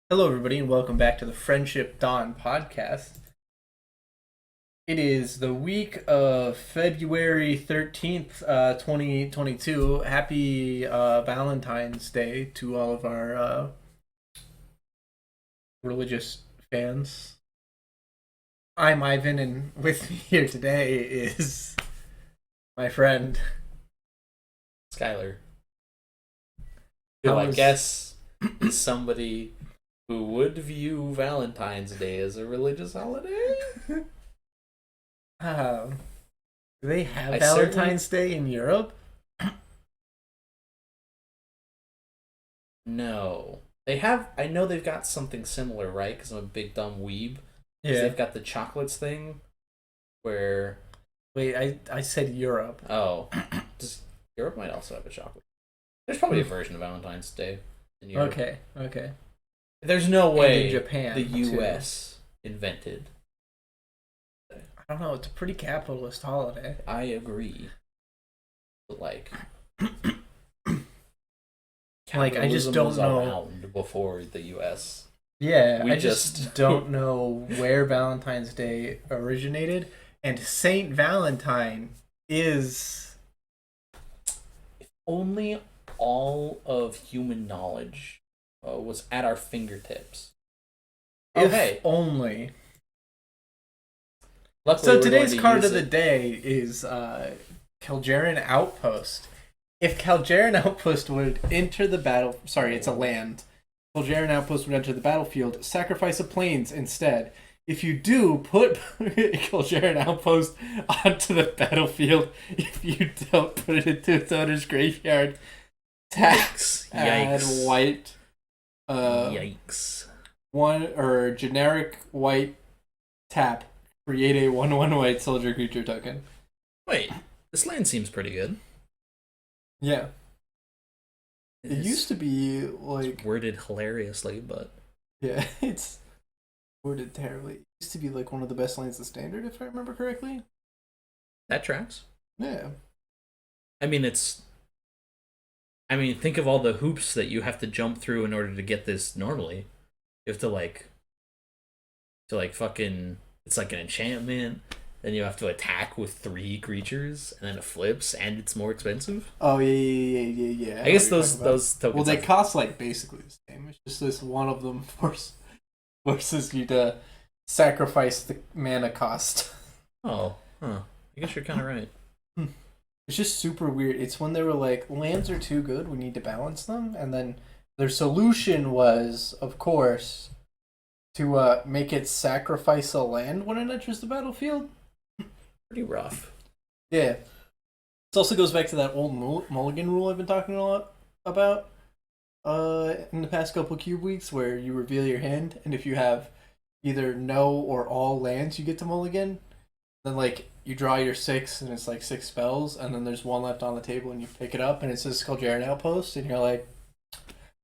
Hello, everybody, and welcome back to the Friendship Dawn podcast. It is the week of February 13th, 2022. Happy Valentine's Day to all of our religious fans. I'm Ivan, and with me here today is my friend. Skylar, How who I was- guess is somebody who would view Valentine's Day as a religious holiday. Do they have I Valentine's Day in Europe? No. They have, I know they've got something similar, right? Because I'm a big dumb weeb. 'Cause Yeah. they've got the chocolates thing where, Wait, I said Europe. oh, just, Europe might also have a chocolate. There's probably a version of Valentine's Day in Europe. Okay. There's no And way in Japan, the too. U.S. invented. I don't know. It's a pretty capitalist holiday. I agree. But Like, I just capitalism don't was know. around before the U.S. Yeah, We I just don't know where Valentine's Day originated. And Saint Valentine is. If only all of human knowledge was at our fingertips. If Okay. only. Luckily, So we're today's going to card use of the it. day is Calgeran Outpost. If Calgeran Outpost would enter the battle, sorry, it's a land. Calgeran Outpost would enter the battlefield. Sacrifice a plains instead. If you do, put Calgeran Outpost onto the battlefield. If you don't, put it into its owner's graveyard. Tax add Yikes. white. Yikes. One or generic white tap. Create a 1/1 white soldier creature token. Wait, this land seems pretty good. Yeah. It It's- used to be it's like, worded hilariously, but yeah, it's worded terribly. It used to be like one of the best lands in standard, if I remember correctly. that tracks. Yeah. I mean, think of all the hoops that you have to jump through in order to get this normally. You have to fucking, it's like an enchantment. Then you have to attack with 3 creatures, and then it flips, and it's more expensive. Oh yeah. I guess know what you're talking about. those tokens. Well, they have- cost like basically the same. It's just this one of them forces you to sacrifice the mana cost. Oh, huh. I guess you're kind of right. It's just super weird. It's when they were like, lands are too good, we need to balance them, and then their solution was, of course, to make it sacrifice a land when it enters the battlefield. Pretty rough. Yeah. This also goes back to that old mulligan rule I've been talking a lot about in the past couple cube weeks, where you reveal your hand, and if you have either no or all lands, you get to mulligan. Then like you draw your 6, and it's like 6 spells, and then there's one left on the table, and you pick it up, and it says Calgeran Outpost, and you're like,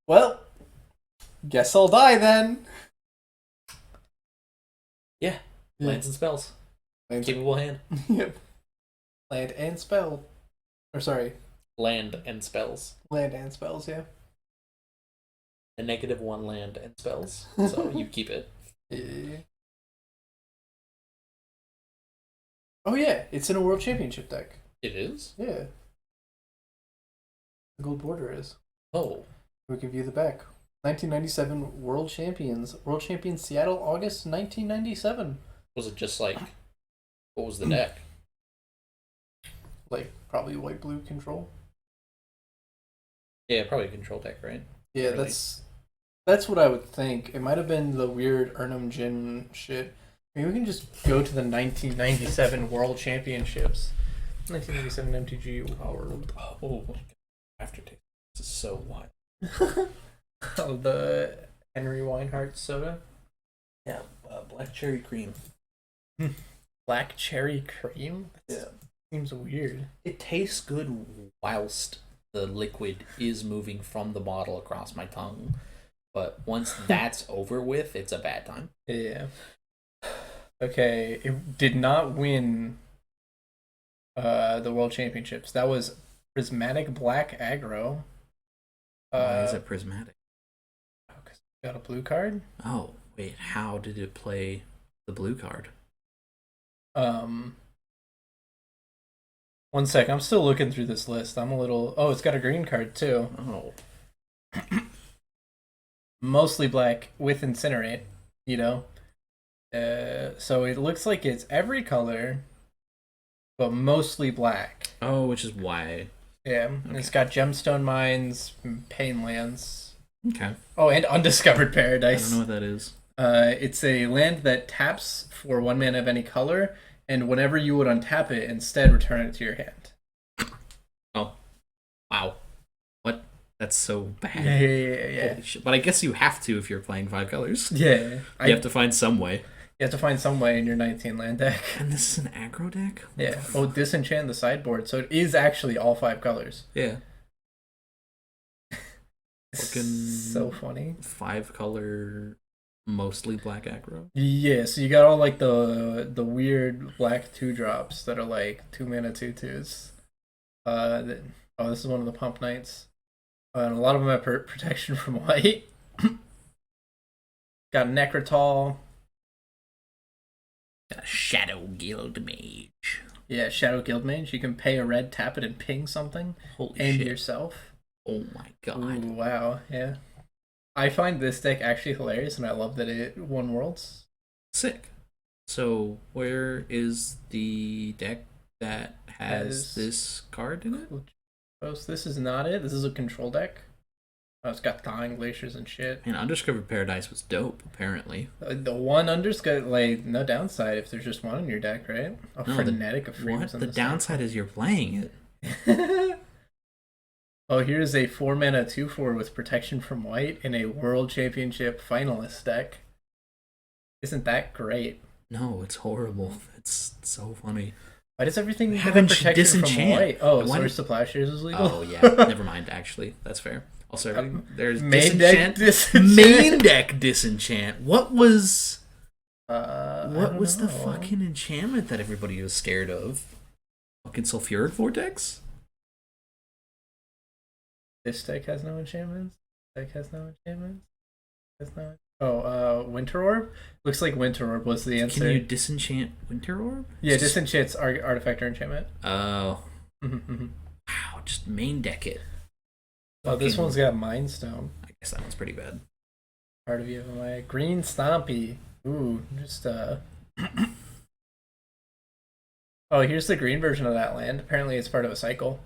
well, guess I'll die then. Yeah. Lands and spells. Lands. Capable hand. Yep. Land and spell. Or sorry, Land and spells. land and spells, yeah. A -1 land and spells. So you keep it. Yeah. Oh yeah, it's in a World Championship deck. It is? Yeah. The gold border is. Oh. We can view the back. 1997 World Champions. World Champions Seattle, August 1997. Was it just like, what was the deck? Like, probably white blue control. Yeah, probably a control deck, right? Yeah, Really? that's what I would think. It might have been the weird Urnum Jin shit. Maybe we can just go to the 1997 World Championships. 1997 MTG World. Oh my god. Aftertaste. This is so wild. Oh, the Henry Weinhardt soda. Yeah, black cherry cream. Black cherry cream? Yeah. Seems weird. It tastes good whilst the liquid is moving from the bottle across my tongue. But once that's over with, it's a bad time. Yeah. Okay, it did not win the World Championships. That was Prismatic Black Aggro. Why is it prismatic? Got a blue card. Oh, wait, how did it play the blue card? Um, One sec. I'm still looking through this list. I'm a little. Oh, it's got a green card too. Oh. Mostly black with incinerate. You know. So it looks like it's every color, but mostly black. Oh, which is why. Yeah, Okay. It's got gemstone mines, pain lands. Okay. Oh, and undiscovered I paradise. don't know what that is. It's a land that taps for 1 mana of any color, and whenever you would untap it, instead return it to your hand. Oh. Wow. What? That's so bad. Yeah. Holy shit. But I guess you have to if you're playing 5 colors. Yeah. You have to find some way. You have to find some way in your 19 land deck. And this is an aggro deck? Yeah. Oh, disenchant the sideboard, so it is actually all 5 colors. Yeah. It's Fucking so funny. 5 color, mostly black aggro. Yeah, so you got all like the weird black 2-drops that are like 2 mana 2/2s. This is one of the Pump Knights. And a lot of them have protection from white. Got Necrotal. Got a Shadow Guild Mage. Yeah, Shadow Guild Mage. You can pay a red, tap it, and ping something. Holy Aim shit. yourself. Oh my god. Ooh, wow, yeah. I find this deck actually hilarious, and I love that it won Worlds. Sick. So, where is the deck that has this card in it? Oh, so this is not it. This is a control deck. Oh, it's got Thawing Glaciers and shit. And Undiscovered Paradise was dope, apparently. The one under's got, like, no downside if there's just one in your deck, right? Oh, No, Frenetic of What? Freedoms. The downside is you're playing it. Oh, here's a 4 mana 2/4 with protection from white in a World Championship finalist deck. Isn't that great? No, it's horrible. It's so funny. Why does everything have Haven't protection disenchant. from white? Oh, Why Source to Plowshares is legal? Oh, yeah. Never mind, actually. That's fair. Also, there's Main deck Disenchant. disenchant. Main deck Disenchant. What was What was the fucking enchantment that everybody was scared of? Fucking Sulfuric Vortex? This deck has no enchantments. This deck has no enchantments. Has no. Winter Orb. Looks like Winter Orb was the answer. Can you disenchant Winter Orb? Yeah, disenchant's artifact or enchantment. Oh. Mm-hmm. Wow, just main deck it. Oh, this Fucking- one's got Mind Stone. I guess that one's pretty bad. Part of you of my Green Stompy. Ooh, just Oh, here's the green version of that land. Apparently, it's part of a cycle.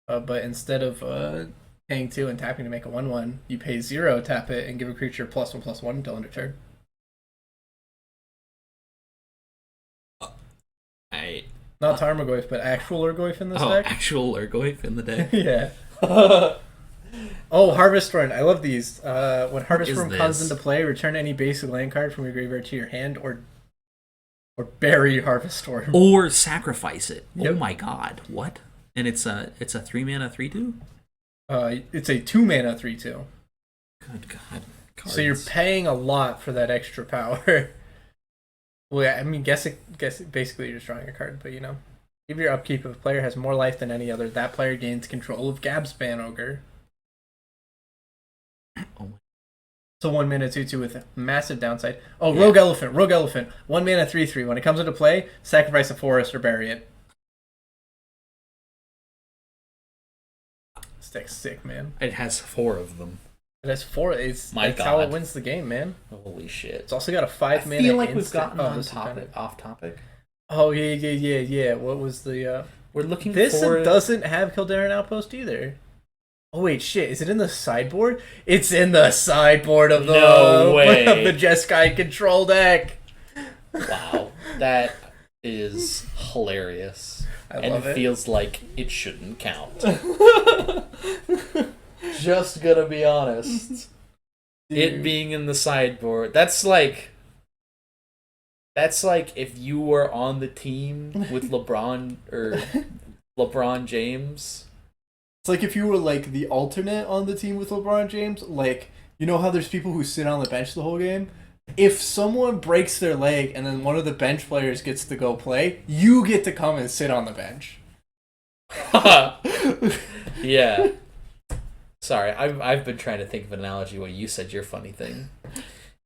But instead of paying 2 and tapping to make a 1/1, you pay 0, tap it, and give a creature +1/+1 until end of turn. Not Tarmogoyf, but actual Urgoyf in this deck. Actual Urgoyf in the deck. Yeah. Oh, Harvest Run. I love these. When Harvest is Run comes this? into play, return any basic land card from your graveyard to your hand, or bury Harvest Storm. Or sacrifice it. Yep. Oh my god, what? And it's a 3 mana 3/2? It's a 2 mana 3/2. Good god. Cards. So you're paying a lot for that extra power. Well, yeah, I mean, guess basically you're just drawing a card, but you know. Give your upkeep if a player has more life than any other, that player gains control of Gabspan Ogre. Oh my. So 1 mana 2/2 with a massive downside. Oh, yeah. Rogue Elephant. 1 mana 3/3. When it comes into play, sacrifice a forest or bury it. This deck's sick, man. It has 4 of them. It has 4. That's how it wins the game, man. Holy shit. It's also got a 5 mana. I feel like instant. we've gotten off topic. Oh yeah. What was the? We're looking This for. doesn't have Kildaren Outpost either. Oh wait, shit! Is it in the sideboard? It's in the sideboard of the No way. of the Jeskai control deck. Wow, that is hilarious. I love it. Feels like it shouldn't count. Just gonna be honest. It being in the sideboard, that's like if you were on the team with LeBron or LeBron James. It's like if you were like the alternate on the team with LeBron James. Like, you know how there's people who sit on the bench the whole game? If someone breaks their leg and then one of the bench players gets to go play, you get to come and sit on the bench. Yeah. Sorry, I've been trying to think of an analogy while you said your funny thing.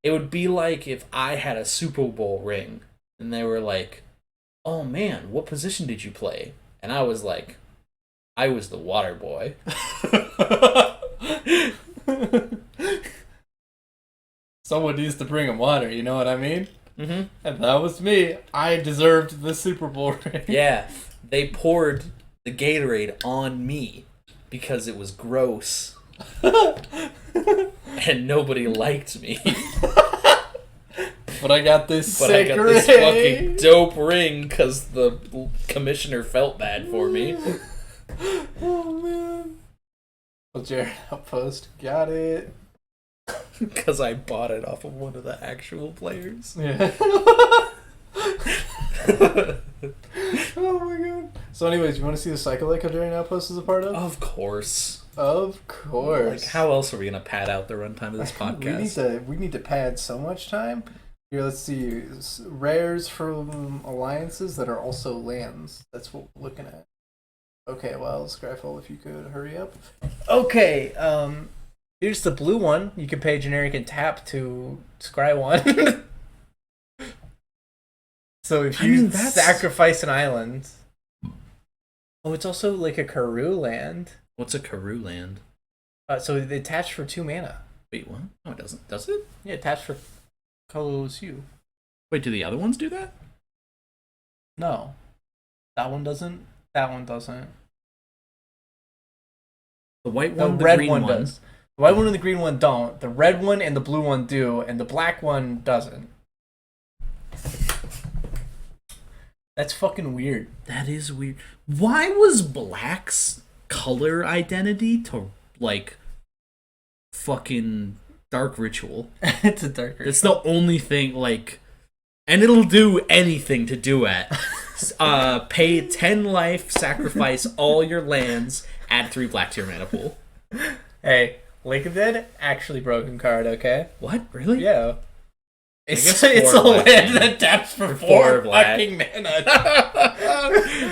It would be like if I had a Super Bowl ring and they were like, "Oh man, what position did you play?" And I was like, "I was the water boy." Someone needs to bring him water, you know what I mean? Mm-hmm. If that was me, I deserved the Super Bowl ring. Yeah, they poured the Gatorade on me because it was gross and nobody liked me. But I got this But I sick got this ring. fucking dope ring because the commissioner felt bad for me. Oh man. Well, Jared Outpost got it. Because I bought it off of one of the actual players. Yeah. Oh my god. So anyways, you want to see the cycle that Jared Outpost is a part of? Of course. Of course. Like, how else are we going to pad out the runtime of this podcast? We need to pad so much time. Here, let's see. Rares from alliances that are also lands. That's what we're looking at. Okay, well, Scryfall, if you could hurry up. Okay, here's the blue one. You can pay generic and tap to scry one. So if you sacrifice an island. Oh, it's also like a Karoo land. What's a Karoo land? So they attach for 2 mana. Wait, what? No, it doesn't. Does it? Yeah, attach for Kolosyu. Wait, do the other ones do that? No. That one doesn't. That one doesn't. The white one, The the red green one does. The white one and the green one don't. The red one and the blue one do, and the black one doesn't. That's fucking weird. That is weird. Why was black's color identity to, like, fucking Dark Ritual? It's a dark ritual. It's the only thing, like... And it'll do anything to do it. Pay 10 life, sacrifice all your lands, add 3 black to your mana pool. Hey, Lake of Dead, actually broken card, okay? What? Really? Yeah. It's guess a 4 black land mana. that taps for 4 4 black. fucking mana.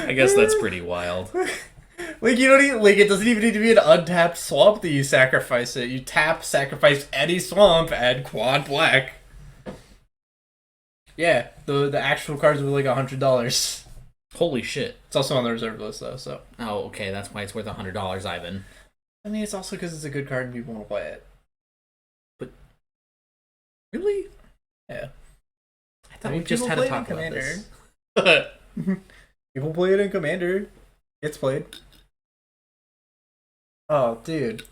I guess that's pretty wild. Like, you don't even, like, it doesn't even need to be an untapped swamp that you sacrifice it. You tap, sacrifice any swamp, add quad black. Yeah, the actual cards were like $100. Holy shit. It's also on the reserve list though, so. Oh, okay, that's why it's worth $100, Ivan. I mean, it's also because it's a good card and people want to play it. Really? Yeah. I thought we just had a talk about this. People play it in Commander. It's played. Oh, dude.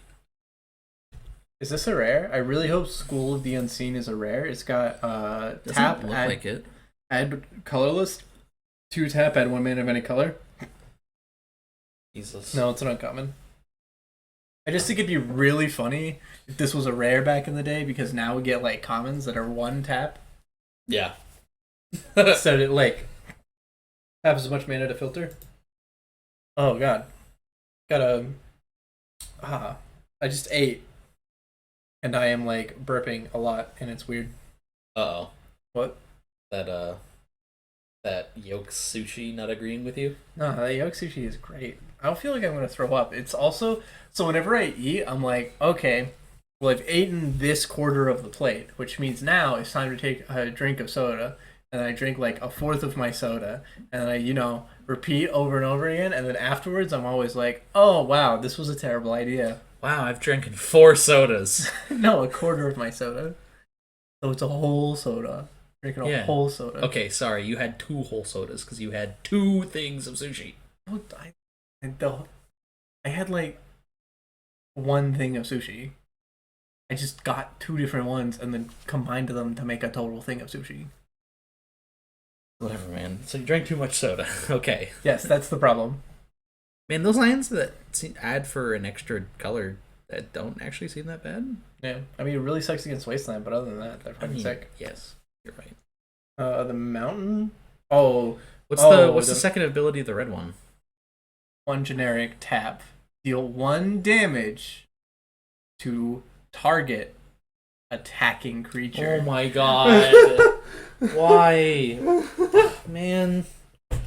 Is this a rare? I really hope School of the Unseen is a rare. It's got Doesn't tap, look add, like it. add colorless, 2 tap, add 1 mana of any color. Jesus. No, it's an uncommon. I just think it'd be really funny if this was a rare back in the day, because now we get like commons that are 1 tap. Yeah. So it like have as much mana to filter. Oh god. Got a I just ate. And I am like burping a lot and it's weird. Uh-oh. What? That yolk sushi not agreeing with you? No, that yolk sushi is great. I don't feel like I'm gonna throw up. It's also so whenever I eat, I'm like, okay, well I've eaten this quarter of the plate, which means now it's time to take a drink of soda. And I drink like 1/4 of my soda, and I, repeat over and over again. And then afterwards, I'm always like, "Oh wow, this was a terrible idea." Wow, I've drinking 4 sodas. No, 1/4 of my soda. So it's a whole soda. Drinking a whole soda. Okay, sorry, you had 2 whole sodas because you had 2 things of sushi. Oh, I had like 1 thing of sushi. I just got 2 different ones and then combined them to make a total thing of sushi. Whatever, man. So you drank too much soda. Okay. Yes, that's the problem. Man, those lines that add for an extra color that don't actually seem that bad. Yeah, I mean, it really sucks against Wasteland, but other than that, they're fucking sick. Yes, you're right. The mountain. Oh, What's the second ability of the red one? 1 generic tap. Deal 1 damage to target attacking creature. Oh my god! Why, man? I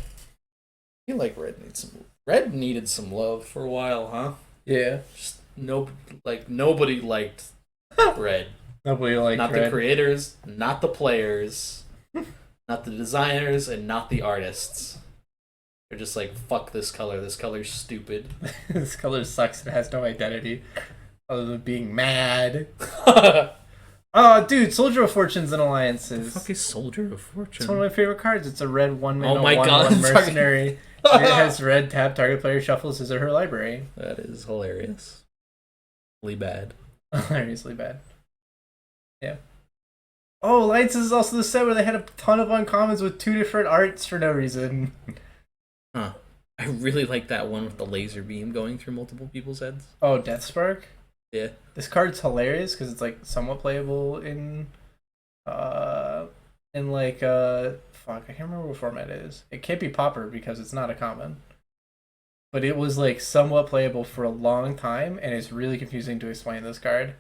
feel like red needed some love for a while, huh? Yeah. Just Nobody liked red. Nobody liked Not red. the creators, not the players, not the designers, and not the artists. They're just like, fuck this color. This color's stupid. This color sucks. It has no identity other than being mad. Oh, dude, Soldier of Fortunes and Alliances. The fuck is Soldier of Fortune? It's one of my favorite cards. It's a red 1-mana, Oh my 1/1 God, mercenary. It has red tap. Target player shuffles his or her library. That is hilarious. Really bad. Hilariously bad. Yeah. Oh, Alliances is also the set where they had a ton of uncommons with 2 different arts for no reason. Huh. I really like that one with the laser beam going through multiple people's heads. Oh, Death Spark? Yeah. This card's hilarious because it's like somewhat playable in fuck, I can't remember what format it is. It can't be Pauper because it's not a common. But it was like somewhat playable for a long time, and it's really confusing to explain this card.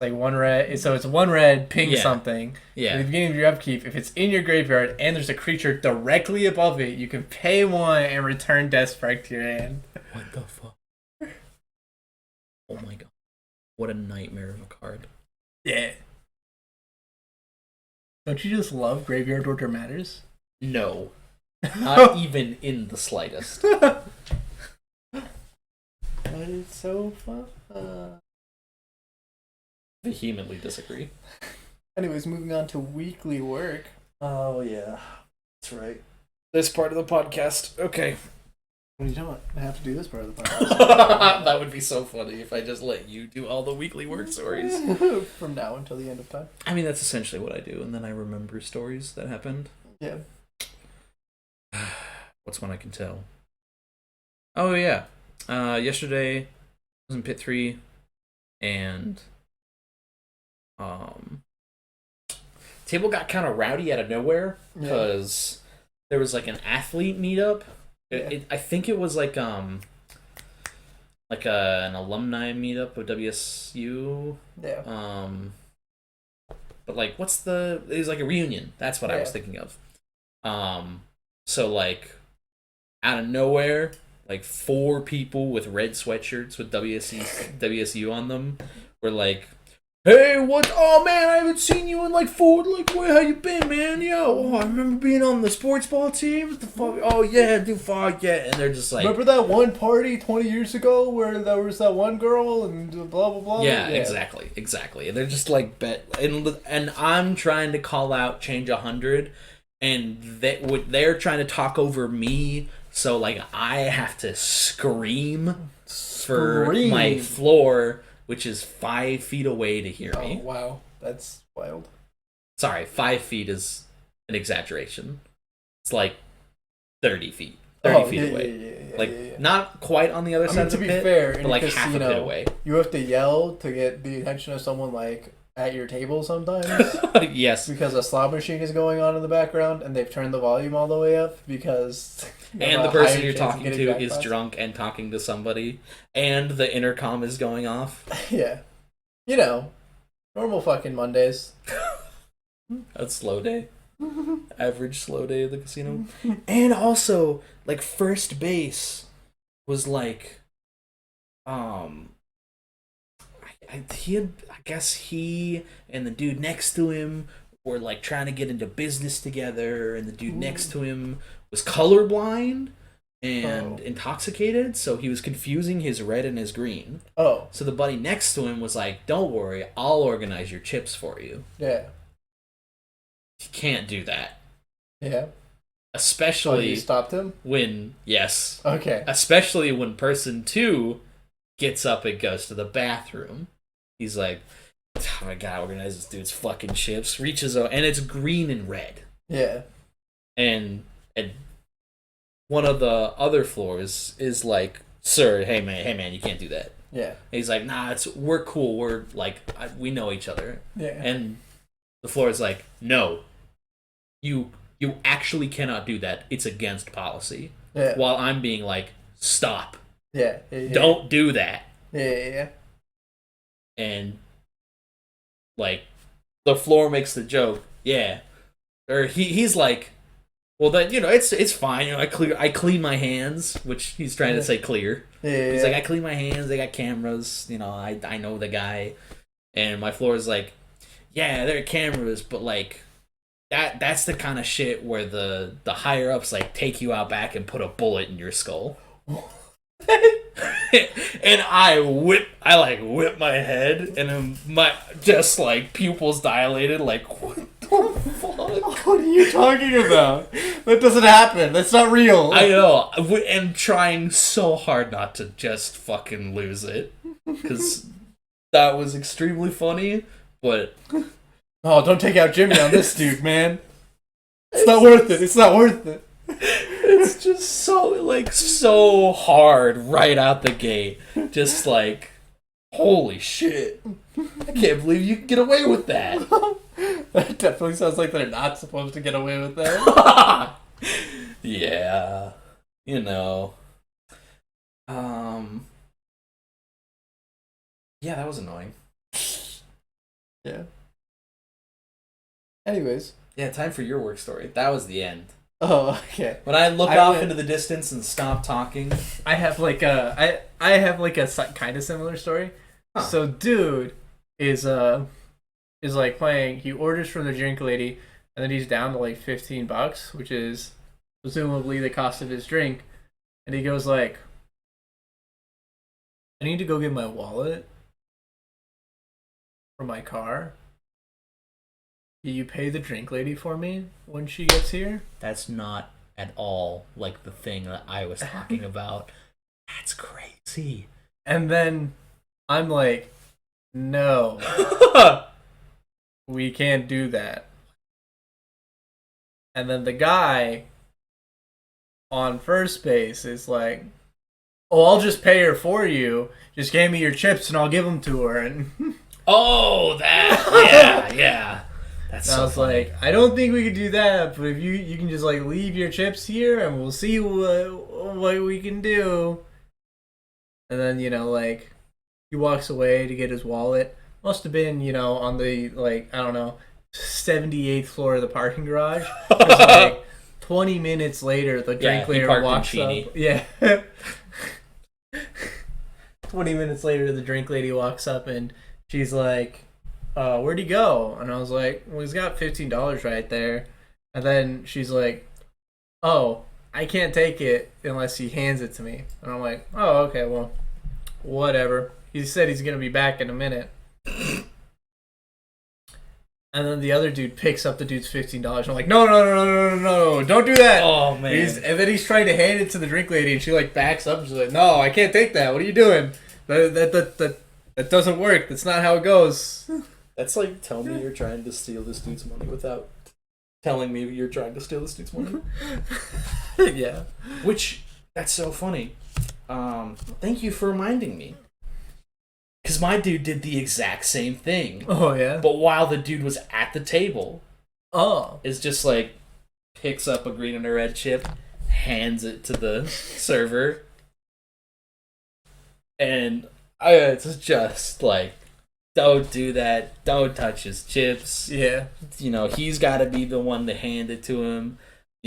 Like 1 red, so it's 1 red, ping something. Yeah. At the beginning of your upkeep, if it's in your graveyard and there's a creature directly above it, you can pay 1 and return Death Spark to your hand. What the fuck? Oh my god. What a nightmare of a card. Yeah. Don't you just love Graveyard Order Matters? No. Not even in the slightest. But it's so fun. Vehemently disagree. Anyways, moving on to weekly work. Oh, yeah. That's right. This part of the podcast. Okay. What are you talking about? I have to do this part of the podcast. That would be so funny if I just let you do all the weekly work stories. From now until the end of time. I mean, that's essentially what I do, and then I remember stories that happened. Yeah. What's one I can tell? Oh, yeah. Yesterday, I was in Pit 3, and table got kind of rowdy out of nowhere, because there was, like, an athlete meetup. Yeah. I think it was, like an alumni meetup of WSU. Yeah. But like, it was like a reunion. That's what I was thinking of. So like, out of nowhere, like 4 people with red sweatshirts with WSU on them were like, "Hey, what? Oh man, I haven't seen you in like 4. Like, where how you been, man? Yo, I remember being on the sports ball team. What the fuck? Oh yeah, dude, fuck yeah." And they're just like, remember that one party 20 years ago where there was that one girl and blah blah blah. Yeah, exactly. And they're just like and I'm trying to call out change 100, and they're trying to talk over me. So like I have to scream for my floor, which is 5 feet away, to hear me. Oh, wow. That's wild. Sorry, 5 feet is an exaggeration. It's like 30 feet. 30 feet away. Not quite on the other side of the pit, to be fair, but like half a pit away. You have to yell to get the attention of someone like at your table sometimes. Yes. Because a slot machine is going on in the background and they've turned the volume all the way up because... And the person you're talking to is drunk and talking to somebody, and the intercom is going off. Yeah. You know, normal fucking Mondays. A slow day. Average slow day at the casino. And also, like, first base was like, I guess he and the dude next to him were like trying to get into business together, and the dude next to him was colorblind and intoxicated, so he was confusing his red and his green. Oh. So the buddy next to him was like, "Don't worry, I'll organize your chips for you." Yeah. You can't do that. Yeah. Especially you stopped him? Yes. Okay. Especially when person 2 gets up and goes to the bathroom. He's like, "Oh my god, organize this dude's fucking chips." Reaches out, and it's green and red. Yeah. And one of the other floors is like, "Sir, hey man, you can't do that." Yeah. And he's like, "Nah, we're cool. We're like, we know each other." Yeah. And the floor is like, "No, you actually cannot do that. It's against policy." Yeah. While I'm being like, "Stop. Yeah. Don't do that." Yeah. And like, the floor makes the joke. Yeah. Or he's like, Well, then it's fine. I clean my hands, which he's trying to say clear. Yeah. He's like, I clean my hands. They got cameras. I know the guy, and my floor is like, yeah, there are cameras, but like that's the kind of shit where the higher ups like take you out back and put a bullet in your skull. And I whip my head, and then my just like pupils dilated. Like, what the fuck? What are you talking about? That doesn't happen. That's not real. I know, and trying so hard not to just fucking lose it, because that was extremely funny. But oh, don't take out Jimmy on this dude, man. It's not worth it. It's not worth it. It's just so hard right out the gate. Just like, holy shit. I can't believe you can get away with that. That definitely sounds like they're not supposed to get away with that. Yeah. Yeah, that was annoying. Yeah. Anyways. Yeah, time for your work story. That was the end. Oh, okay. When I look off into the distance and stop talking, I have like a kind of similar story. Huh. So, dude is like playing. He orders from the drink lady, and then he's down to like $15, which is presumably the cost of his drink. And he goes like, "I need to go get my wallet for my car. Do you pay the drink lady for me when she gets here?" that's not at all like the thing that I was talking about. That's crazy. And then I'm like, "No, we can't do that." And then the guy on first base is like, "Oh, I'll just pay her for you. Just give me your chips and I'll give them to her." And Oh, that. Yeah. That's I so was funny. like, "I don't think we could do that, but if you can just like leave your chips here and we'll see what we can do." And then like he walks away to get his wallet. Must have been on the like I don't know 78th floor of the parking garage. 'Cause, like 20 minutes later, the drink lady walks up. Yeah. 20 minutes later, the drink lady walks up and she's like, "Where'd he go?" And I was like, "Well, he's got $15 right there." And then she's like, "Oh, I can't take it unless he hands it to me." And I'm like, "Oh, okay, well, whatever." He said he's going to be back in a minute. And then the other dude picks up the dude's $15. I'm like, no, don't do that. Oh, man. And then he's trying to hand it to the drink lady, and she like backs up and she's like, "No, I can't take that. What are you doing? That doesn't work. That's not how it goes." That's like telling me you're trying to steal this dude's money without telling me you're trying to steal this dude's money. Yeah. Which, that's so funny. Thank you for reminding me. Because my dude did the exact same thing. Oh, yeah? But while the dude was at the table, Oh. is just like, picks up a green and a red chip, hands it to the server, and it's just like, don't do that. Don't touch his chips. Yeah. He's got to be the one to hand it to him.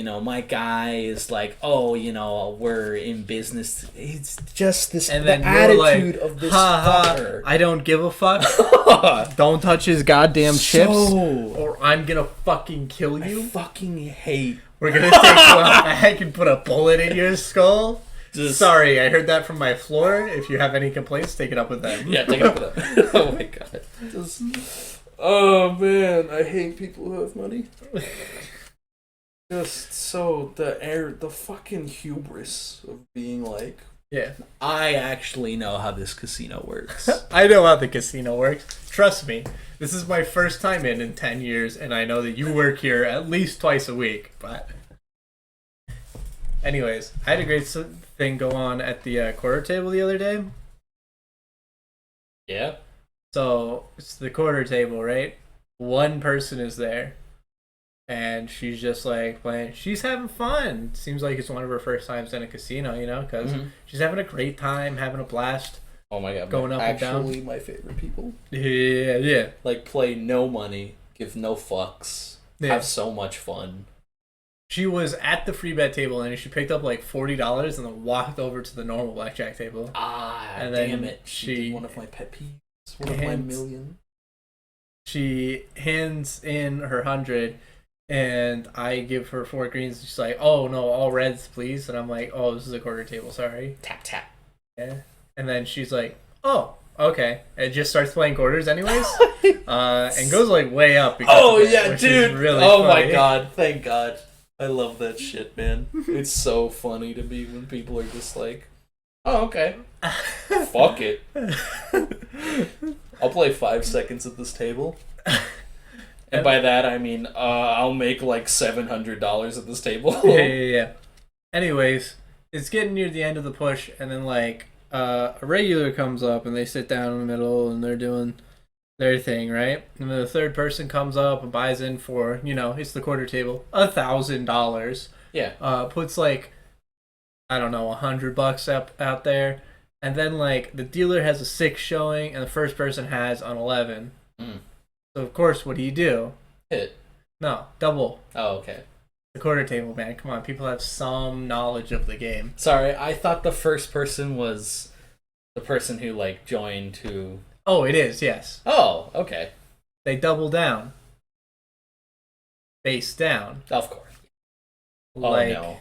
My guy is like, "Oh, we're in business." It's just this And the then attitude like, of this ha, fucker. I don't give a fuck. Don't touch his goddamn chips, or I'm gonna fucking kill you. I fucking hate. We're gonna take you out back and put a bullet in your skull. Just, Sorry, I heard that from my floor. If you have any complaints, take it up with them. Yeah, take it up with them. Oh my god. Oh man, I hate people who have money. Just so the fucking hubris of being like, Yeah. I actually know how this casino works. I know how the casino works. Trust me. This is my first time in 10 years, and I know that you work here at least twice a week. But anyways, I had a great thing go on at the quarter table the other day. Yeah. So it's the quarter table, right? One person is there. And she's just like playing. She's having fun. Seems like it's one of her first times in a casino, because she's having a great time, having a blast. Oh my god, going up and down. Actually, my favorite people. Yeah. Like, play no money, give no fucks, have so much fun. She was at the free bet table and she picked up like $40 and then walked over to the normal blackjack table. And then damn it. She did one of my pet peeves. One of my million. She hands in her 100 and I give her 4 greens. She's like, "Oh no, all reds, please." And I'm like, "Oh, this is a quarter table, sorry." Tap, tap. Yeah. And then she's like, "Oh, okay." It just starts playing quarters anyways. And goes like way up. Oh yeah, dude. Really oh funny. my god, thank God. I love that shit, man. It's so funny to me when people are just like, "Oh, okay. Fuck it. I'll play 5 seconds at this table." And by that, I mean, I'll make like $700 at this table. Yeah. Anyways, it's getting near the end of the push, and then like a regular comes up, and they sit down in the middle, and they're doing their thing, right? And then the third person comes up and buys in for, it's the quarter table, $1,000. Yeah. Puts like, I don't know, $100 out there, and then like the dealer has a 6 showing, and the first person has an 11. So of course, what do? Hit. No, double. Oh, okay. The quarter table, man. Come on, people have some knowledge of the game. Sorry, I thought the first person was the person who like joined who. Oh, it is, yes. Oh, okay. They double down. Face down. Of course. Oh no.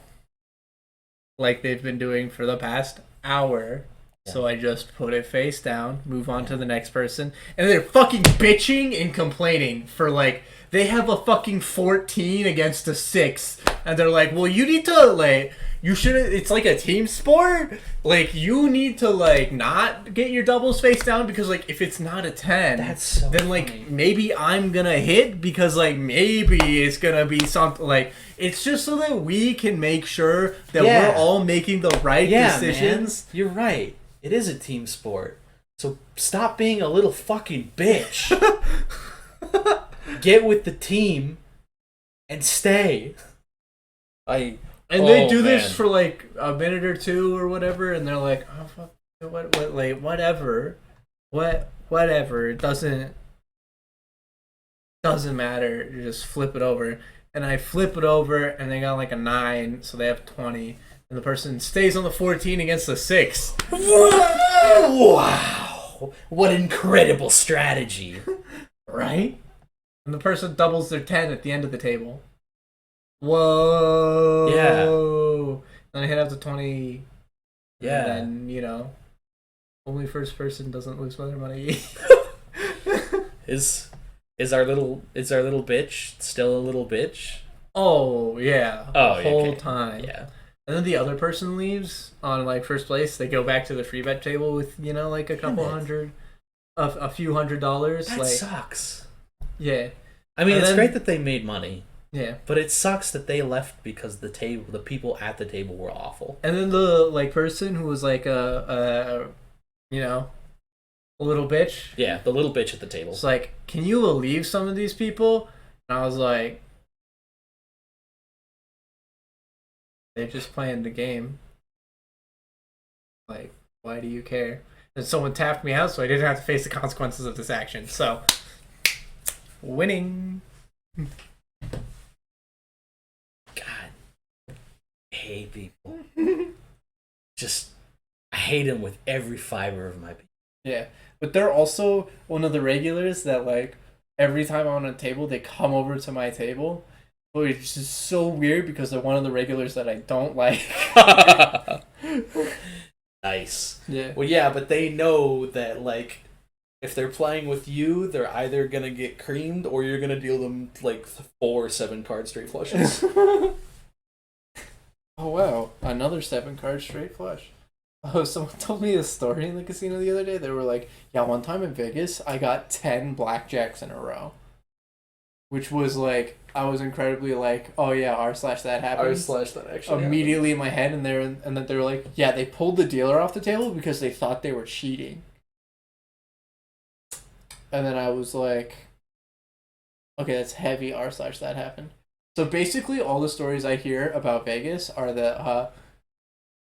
Like they've been doing for the past hour. Yeah. So I just put it face down, move on to the next person, and they're fucking bitching and complaining for like they have a fucking 14 against a 6, and they're like, "Well, you need to like you shouldn't. It's like a team sport. Like you need to like not get your doubles face down because like if it's not a 10, that's so then like funny. Maybe I'm gonna hit because like maybe it's gonna be something like it's just so that we can make sure that we're all making the right decisions." Man. You're right. It is a team sport. So stop being a little fucking bitch. Get with the team and stay. They do this for like a minute or two or whatever, and they're like, "Oh fuck, what like whatever, whatever." It doesn't matter. You just flip it over, and I flip it over, and they got like a 9, so they have 20, and the person stays on the 14 against the 6. Wow! What incredible strategy, right? And the person doubles their 10 at the end of the table. Whoa! Yeah. Then I hit up to 20. Yeah. And then only first person doesn't lose their money. Is our little bitch still a little bitch? Oh yeah. Oh, the whole time. Yeah. And then the other person leaves on like first place. They go back to the free bet table with like a couple hundred, a few $100. That like sucks. Yeah. I mean, it's great that they made money. Yeah. But it sucks that they left because the people at the table were awful. And then the like person who was like a little bitch. Yeah, the little bitch at the table. It's like, "Can you leave some of these people?" And I was like, "They're just playing the game. Like, why do you care?" And someone tapped me out, so I didn't have to face the consequences of this action. So, winning. God, I hate people. I hate them with every fiber of my being. Yeah, but they're also one of the regulars that like every time I'm on a table, they come over to my table. But it's just so weird because they're one of the regulars that I don't like. Nice. Yeah. Well, yeah, but they know that like if they're playing with you, they're either gonna get creamed or you're gonna deal them like 4 7-card straight flushes. Oh wow, another 7-card straight flush. Oh, someone told me a story in the casino the other day. They were like, "Yeah, one time in Vegas, I got 10 blackjacks in a row," which was like, I was incredibly like, "Oh yeah, r/that happened." r/that actually immediately in my head, and then they were like, "Yeah, they pulled the dealer off the table because they thought they were cheating." And then I was like, "Okay, that's heavy r/that happened." So basically, all the stories I hear about Vegas are that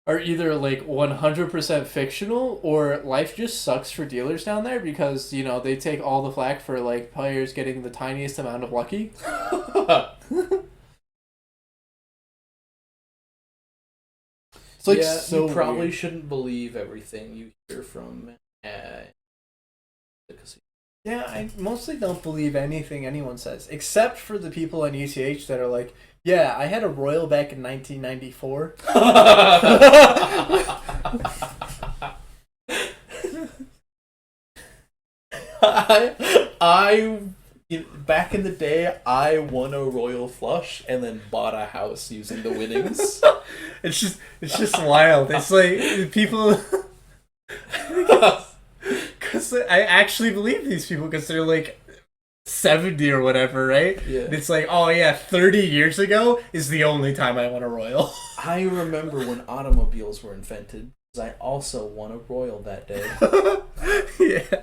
are either like 100% fictional or life just sucks for dealers down there because they take all the flack for like players getting the tiniest amount of lucky. It's like yeah, so you probably weird. shouldn't believe everything you hear from the casino. Yeah, I mostly don't believe anything anyone says, except for the people on ETH that are like, yeah, I had a Royal back in 1994. I back in the day, I won a royal flush and then bought a house using the winnings. It's just wild. It's like people, because I actually believe these people because they're like 70 or whatever, right? Yeah. And it's like, oh yeah, 30 years ago is the only time I won a royal. I remember when automobiles were invented, because I also won a royal that day. Yeah.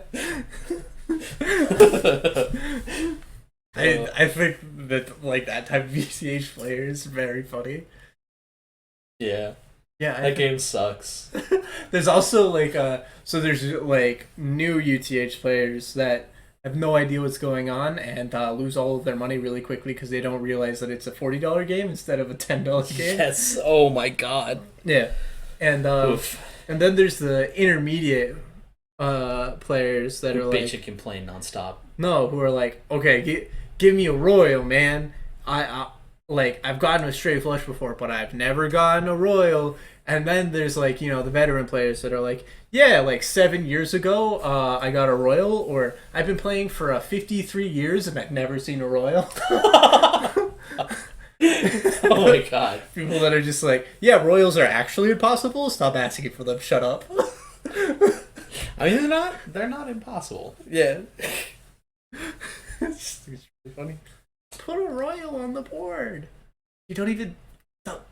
I think that like that type of ECH player is very funny. Yeah. Yeah, That game sucks. there's also like so there's like new UTH players that have no idea what's going on and lose all of their money really quickly because they don't realize that it's a $40 game instead of a $10 game. Yes. Oh my god. Yeah, and Oof. and then there's the intermediate players that are like Bitch and complain nonstop. no, who are like, okay, give me a royal, man. I like I've gotten a straight flush before, but I've never gotten a royal. And then there's like the veteran players that are like, yeah, like 7 years ago, I got a royal, or I've been playing for 53 years and I've never seen a royal. Oh my god. People that are just like, yeah, royals are actually impossible. Stop asking for them. Shut up. I mean, they're not impossible. Yeah. It's really funny. Put a royal on the board. You don't even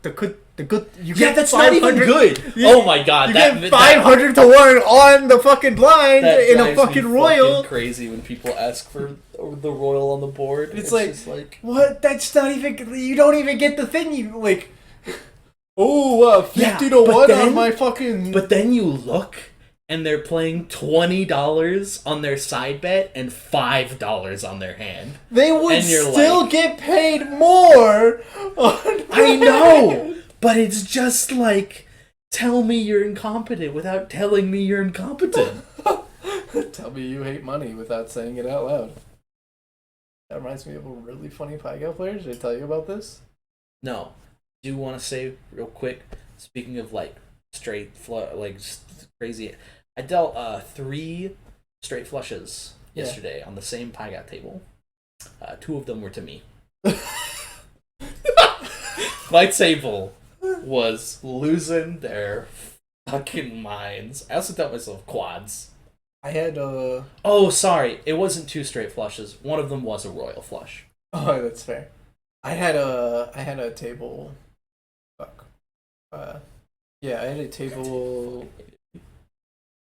the good you Yeah, get that's not even 500 good. You, Oh my god, you that get 500 to 1 on the fucking blind that in a drives me fucking royal. fucking crazy when people ask for the royal on the board. It's just like what? That's not even. You don't even get the thing. You like. Oh, 50 to 1 on my fucking. But then you look, and they're playing $20 on their side bet and $5 on their hand. They would and you're still like, get paid more. I know, but it's just like, tell me you're incompetent without telling me you're incompetent. Tell me you hate money without saying it out loud. That reminds me of a really funny Pygo player. Did I tell you about this? No. Do you want to say real quick, speaking of like straight like just crazy, I dealt 3 straight flushes yesterday on the same Pygot table. 2 of them were to me. My table was losing their fucking minds. I also dealt myself quads. I had Oh, sorry. It wasn't 2 straight flushes. One of them was a royal flush. Oh, that's fair. I had a table. Fuck. Yeah, I had a table.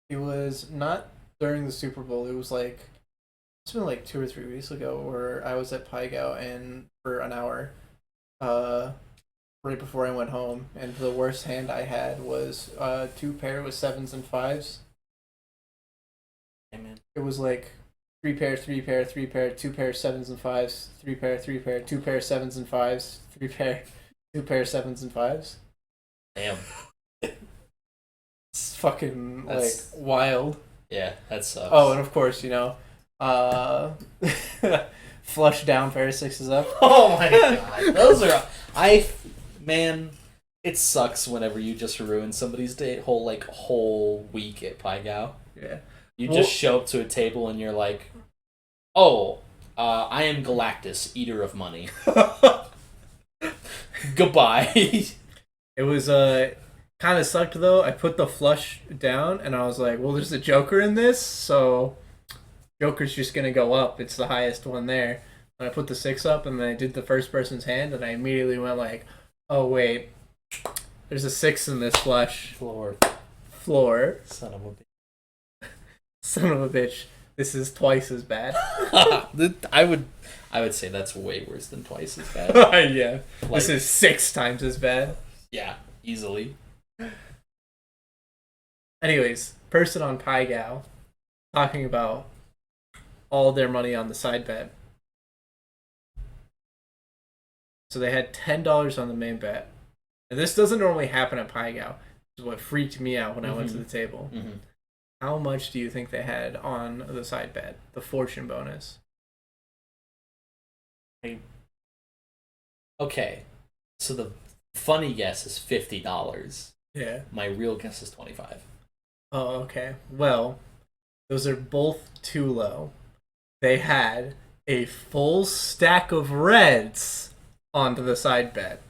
It was not during the Super Bowl. It was like it's been like 2 or 3 weeks ago, where I was at Pygo and for an hour, right before I went home, and the worst hand I had was 2 pair with 7s and 5s. Hey, man. It was like 3 pair, 3 pair, 3 pair, 2 pair 7s and 5s, 3 pair, 3 pair, 2 pair 7s and 5s, 3 pair, 2 pair 7s and 5s. Damn. It's fucking That's- like wild. Yeah, that sucks. Oh, and of course, flush down pair 6s up. Oh my god. Those are man, it sucks whenever you just ruin somebody's whole week at Pygow. Yeah. You just show up to a table and you're like, "Oh, I am Galactus, eater of money." Goodbye. It was kind of sucked though. I put the flush down and I was like, well, there's a Joker in this, so Joker's just gonna go up. It's the highest one there. And I put the 6 up and then I did the first person's hand and I immediately went like, oh wait, there's a 6 in this flush. Floor. Son of a bitch. Son of a bitch. This is twice as bad. I would say that's way worse than twice as bad. Yeah. This is 6 times as bad. Yeah, easily. Anyways, person on Pygow talking about all their money on the side bet. So they had $10 on the main bet. And this doesn't normally happen at Pygow. is what freaked me out when I went to the table. Mm-hmm. How much do you think they had on the side bet, the fortune bonus? Okay, so the funny guess is $50. Yeah. My real guess is 25. Oh, okay. Well, those are both too low. They had a full stack of reds onto the side bet.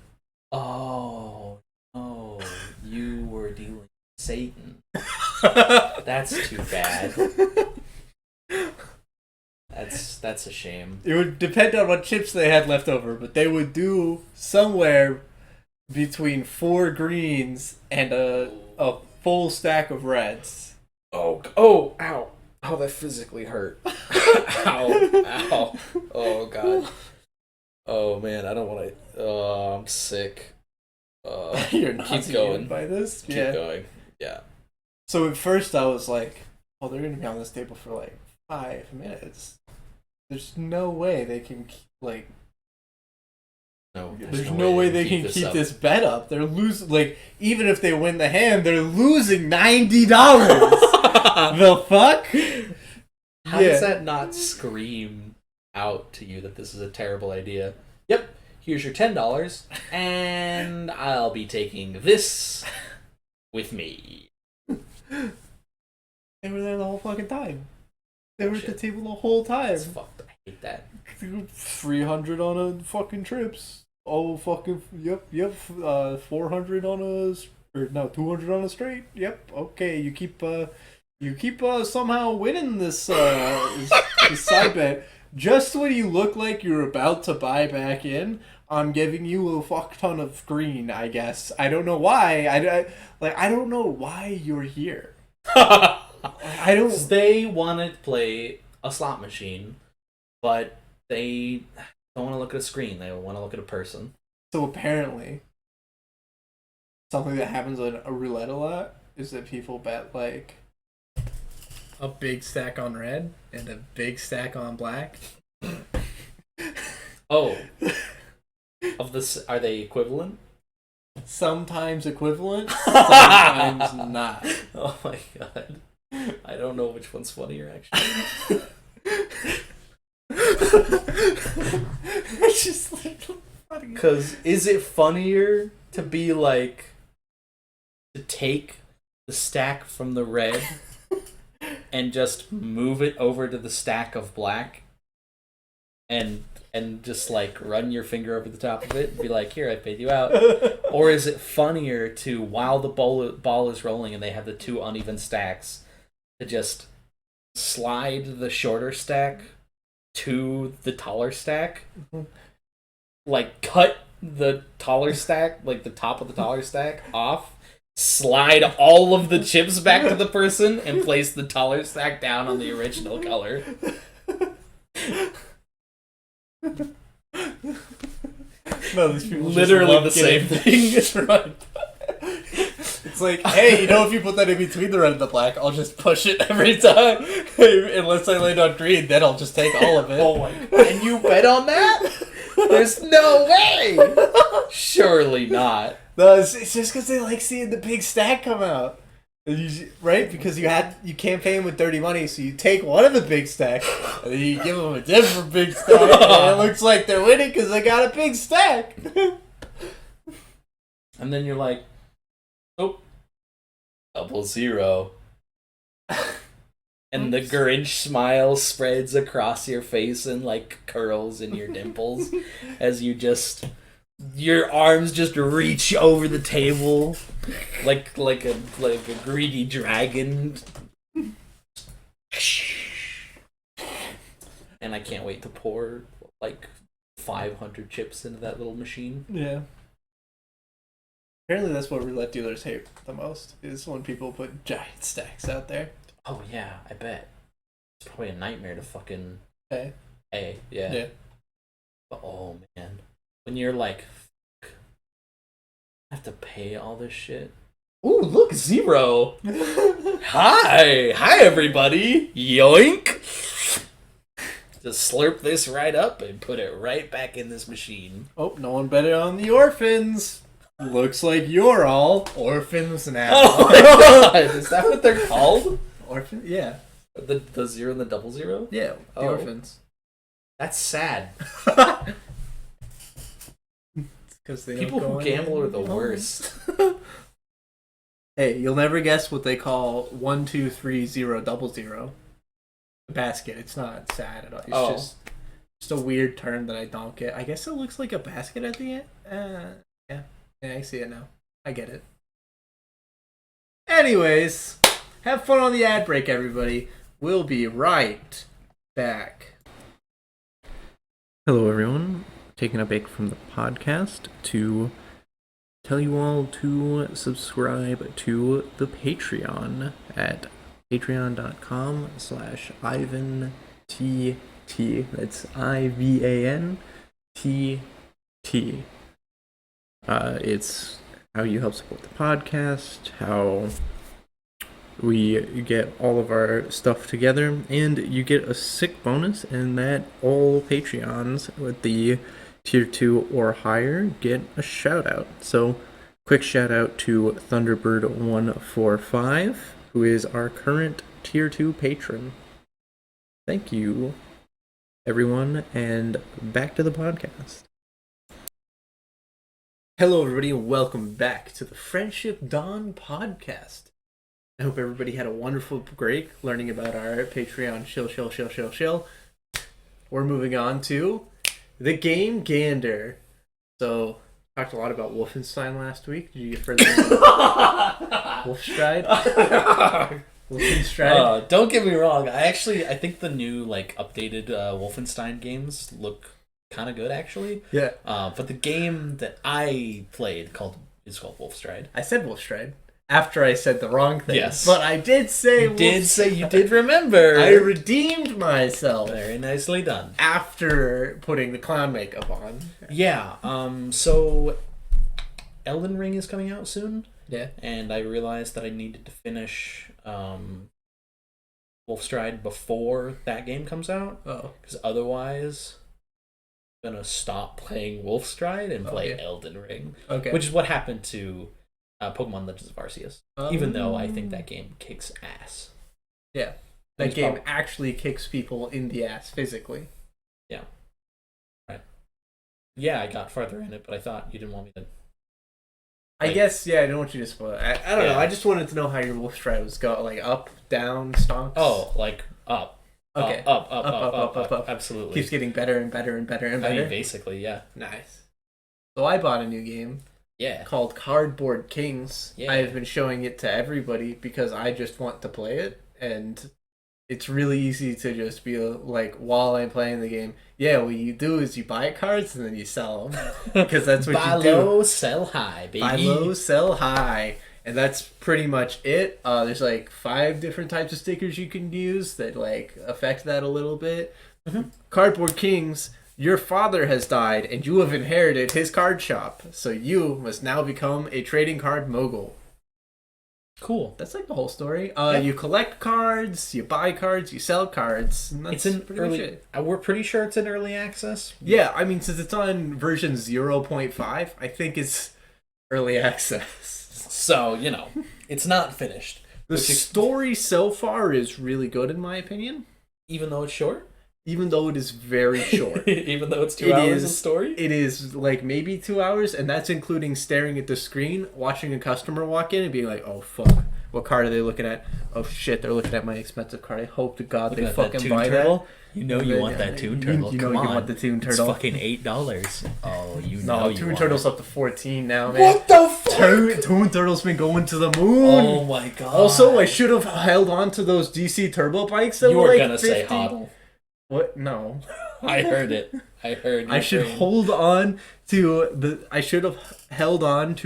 Oh, no. You were dealing with Satan. That's too bad. That's a shame. It would depend on what chips they had left over, but they would do somewhere between 4 greens and a full stack of reds. Ow. Oh, that physically hurt. Ow. Oh, God. Oh, man, I don't want to... Oh, I'm sick. You're not keep going. By this? Keep going. Yeah. So at first I was like, oh, they're going to be on this table for like 5 minutes. There's no way they can No, there's no way they can keep this bet up. They're losing, like, even if they win the hand, they're losing $90. The fuck? How does that not scream out to you that this is a terrible idea? Yep, here's your $10, and I'll be taking this with me. They were there the whole fucking time. They were at the table the whole time. That's fucked. I hate that. 300 on a fucking trips. Oh fucking yep. 400 on a 200 on a straight. Yep. Okay, you keep somehow winning this this side bet. Just when you look like you're about to buy back in, I'm giving you a fuck ton of green. I guess I don't know why. I don't know why you're here. I don't. They want to play a slot machine, but they don't want to look at a screen. They want to look at a person. So apparently, something that happens on a roulette a lot is that people bet like a big stack on red and a big stack on black. Oh, of this, are they equivalent? Sometimes equivalent, sometimes not. Oh my god. I don't know which one's funnier, actually. It's just like funny. Because is it funnier to be like, to take the stack from the red and just move it over to the stack of black and just like run your finger over the top of it and be like, here, I paid you out? Or is it funnier to, while the ball is rolling and they have the 2 uneven stacks, to just slide the shorter stack to the taller stack? Like, cut the taller stack, like the top of the taller stack, off, slide all of the chips back to the person, and place the taller stack down on the original color. No, these people literally the same thing. Right. It's like, hey, if you put that in between the red and the black, I'll just push it every time. Unless I land on green, then I'll just take all of it. Oh my god. And you bet on that? There's no way! Surely not. No, it's just because they like seeing the big stack come out. Right? Because you can't pay them with dirty money, so you take one of the big stack, and then you give them a different big stack, and it looks like they're winning because they got a big stack. And then you're like, oh, 0. And the Grinch smile spreads across your face and like curls in your dimples as you just, your arms just reach over the table like a greedy dragon. And I can't wait to pour like 500 chips into that little machine. Yeah. Apparently that's what roulette dealers hate the most, is when people put giant stacks out there. Oh yeah, I bet. It's probably a nightmare to fucking yeah. But oh man, when you're like, I have to pay all this shit. Ooh, look, 0. Hi everybody. Yoink. Just slurp this right up and put it right back in this machine. Oh, no one bet it on the orphans. Looks like you're all orphans now. Oh my god, is that what they're called? Orphans? Yeah. The 0 and the 00? Yeah, the orphans. That's sad. Because they People who gamble are the worst. Hey, you'll never guess what they call 1, 2, 3, 0, 00. The basket. It's not sad at all. It's just a weird term that I don't get. I guess it looks like a basket at the end. Yeah, I see it now. I get it. Anyways, have fun on the ad break, everybody. We'll be right back. Hello, everyone. Taking a break from the podcast to tell you all to subscribe to the Patreon at patreon.com/IvanTT. That's IvanTT. It's how you help support the podcast, how we get all of our stuff together, and you get a sick bonus in that all Patreons with the Tier 2 or higher get a shout out. So, quick shout out to Thunderbird145, who is our current Tier 2 patron. Thank you, everyone, and back to the podcast. Hello, everybody, and welcome back to the Friendship Dawn podcast. I hope everybody had a wonderful break learning about our Patreon shill. We're moving on to the game Gander. So, talked a lot about Wolfenstein last week. Did you get further into Wolfstride? Wolfenstride? Don't get me wrong. I think the new, updated Wolfenstein games look kind of good, actually. Yeah. But the game that I played is called Wolfstride. I said Wolfstride after I said the wrong thing. Yes. But I did say you did remember. I redeemed myself. Very nicely done. After putting the clown makeup on. Yeah. So Elden Ring is coming out soon. Yeah. And I realized that I needed to finish Wolfstride before that game comes out. Oh. Because otherwise I'm going to stop playing Wolfstride and play Elden Ring. Okay. Which is what happened to Pokemon Legends of Arceus. Even though I think that game kicks ass. Yeah. That game actually kicks people in the ass physically. Yeah. Right. Yeah, I got farther in it, but I thought you didn't want me to. I guess, yeah, I don't want you to spoil it. I don't know. I just wanted to know how your Wolfstride was going. Up, down, stonks? Oh, up. Okay. Up. Absolutely. Keeps getting better and better and better and better. I mean, basically, yeah. Nice. So I bought a new game. Yeah. Called Cardboard Kings. Yeah. I've been showing it to everybody because I just want to play it, and it's really easy to just be like, while I'm playing the game, what you do is you buy cards and then you sell them because that's what buy you do. Buy low, sell high, baby. Buy low, sell high. And that's pretty much it. There's 5 different types of stickers you can use that affect that a little bit. Mm-hmm. Cardboard Kings, your father has died and you have inherited his card shop. So you must now become a trading card mogul. Cool. That's the whole story. You collect cards, you buy cards, you sell cards. And that's pretty much it. We're pretty sure it's in early access. Yeah, I mean, since it's on version 0.5, I think it's early access. So, it's not finished. The story so far is really good, in my opinion. Even though it's short? Even though it is very short. Even though it's 2 hours of story? It is maybe 2 hours, and that's including staring at the screen, watching a customer walk in and being like, oh, fuck. What card are they looking at? Oh, shit, they're looking at my expensive card. I hope to God they fucking buy that. You know you want that Toon Turtle. You want the Toon Turtle. It's fucking $8. Oh, No, Toon Turtle's up to 14 now, man. What the fuck? Toon Turtle's been going to the moon. Oh my god. Also, I should have held on to those DC Turbo bikes that were gonna 50. say HODL. What? No. I heard it. I heard you. I should have held on to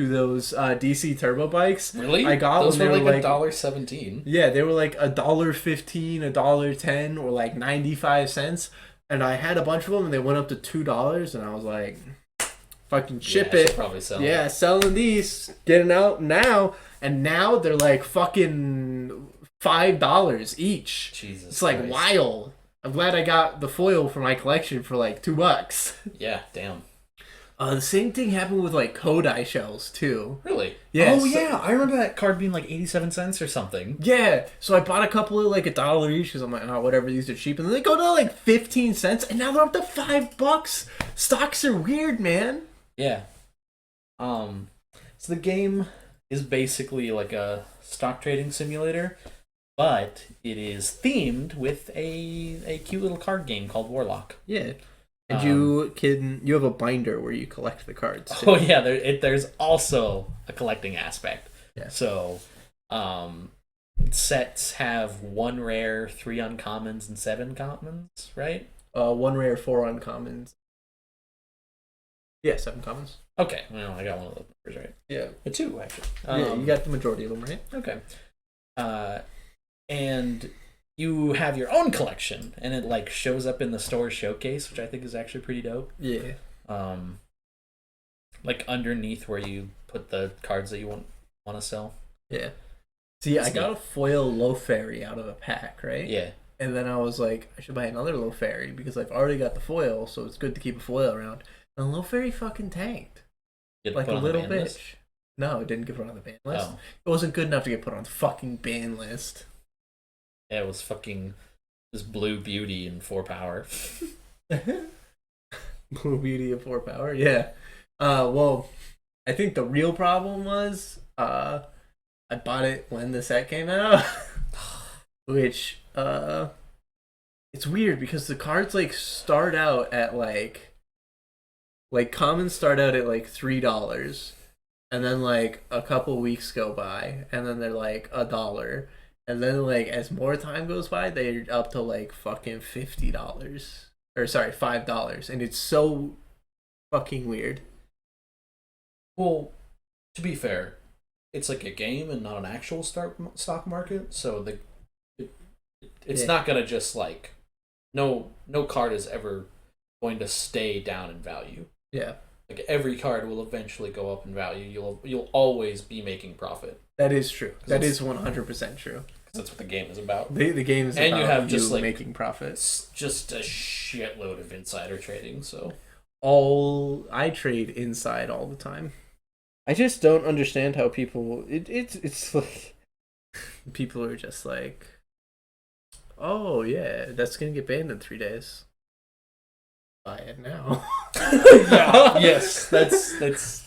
those DC Turbo bikes. Really? I got those when were they were $1.17. Yeah, they were $1.15, $1.10, or 95 cents. And I had a bunch of them, and they went up to $2. And I was like, fucking ship it. Probably sell it. Selling these, getting out now, and now they're fucking $5 each. Jesus, it's wild. I'm glad I got the foil for my collection for $2. Yeah, damn. The same thing happened with like Kodai shells too. Really? Yeah. Oh yeah, I remember that card being like 87 cents or something. Yeah, so I bought a couple of like $1 each because I'm like, oh, whatever, these are cheap, and then they go to like 15 cents, and now they're up to $5. Stocks are weird, man. Yeah. So the game is basically like a stock trading simulator, but it is themed with a cute little card game called Warlock. Yeah, and you have a binder where you collect the cards. Too. Oh yeah, there's also a collecting aspect. Yeah. So, sets have 1 rare, 3 uncommons, and 7 commons, right? 1 rare, 4 uncommons. Yeah, 7 commons. Okay, well, I got one of those numbers right. Yeah, 2 actually. Yeah, you got the majority of them right. Okay. And you have your own collection, and it like shows up in the store showcase, which I think is actually pretty dope. Yeah. Like underneath where you put the cards that you want to sell. Yeah. See, I got a foil Lofairy out of a pack, right? Yeah. And then I was like, I should buy another Lofairy because I've already got the foil, so it's good to keep a foil around. And Lofairy fucking tanked. Like a little bitch. List? No, it didn't get put on the ban list. Oh. It wasn't good enough to get put on the fucking ban list. Yeah, it was fucking this Blue Beauty and 4 power. Blue Beauty and 4 power, yeah. Well, I think the real problem was I bought it when the set came out, which it's weird because the cards like start out at like commons start out at like $3, and then like a couple weeks go by, and then they're like $1, and then like as more time goes by, they're up to like fucking $50, or sorry, $5, and it's so fucking weird. Well, to be fair, it's like a game and not an actual stock market, so it's not gonna just like no card is ever going to stay down in value. Yeah. Like every card will eventually go up in value. You'll always be making profit. That is true. That is 100% true. Because that's what the game is about. The game is and about you have just like making profits. Just a shitload of insider trading. So I trade inside all the time. I just don't understand how people. It's like people are just like, oh yeah, that's gonna get banned in 3 days. Buy it now. Yeah, yes, that's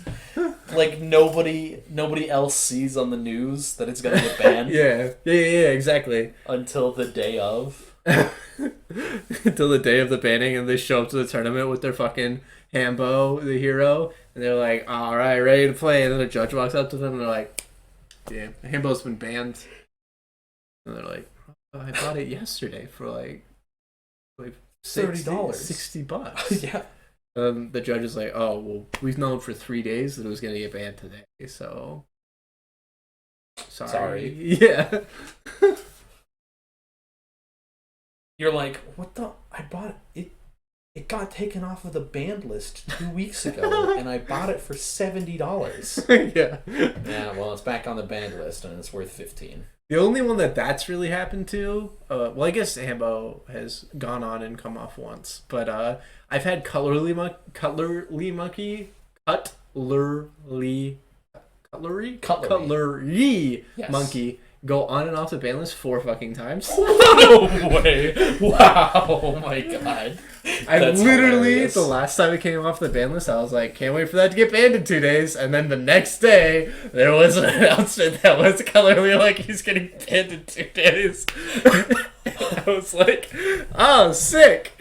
like nobody else sees on the news that it's gonna get banned. Yeah, exactly. Until the day of. Until the day of the banning, and they show up to the tournament with their fucking Hambo, the hero, and they're like, all right, ready to play. And then the judge walks up to them, and they're like, yeah, Hambo's been banned. And they're like, oh, I bought it yesterday for like $30, $60. Yeah. The judge is like, oh, well, we've known for 3 days that it was going to get banned today, so sorry. Yeah. You're like, what the? I bought it. It got taken off of the banned list 2 weeks ago, and I bought it for $70. Yeah. Yeah. Well, it's back on the banned list, and it's worth $15. The only one that's really happened to, well, I guess Hambo has gone on and come off once, but I've had Cutlery Yes. Monkey go on and off the ban list 4 fucking times. No way! Wow! Oh my god! That's literally hilarious. The last time it came off the ban list, I was like, can't wait for that to get banned in 2 days. And then the next day, there was an announcement that was clearly like he's getting banned in 2 days. I was like, oh, sick.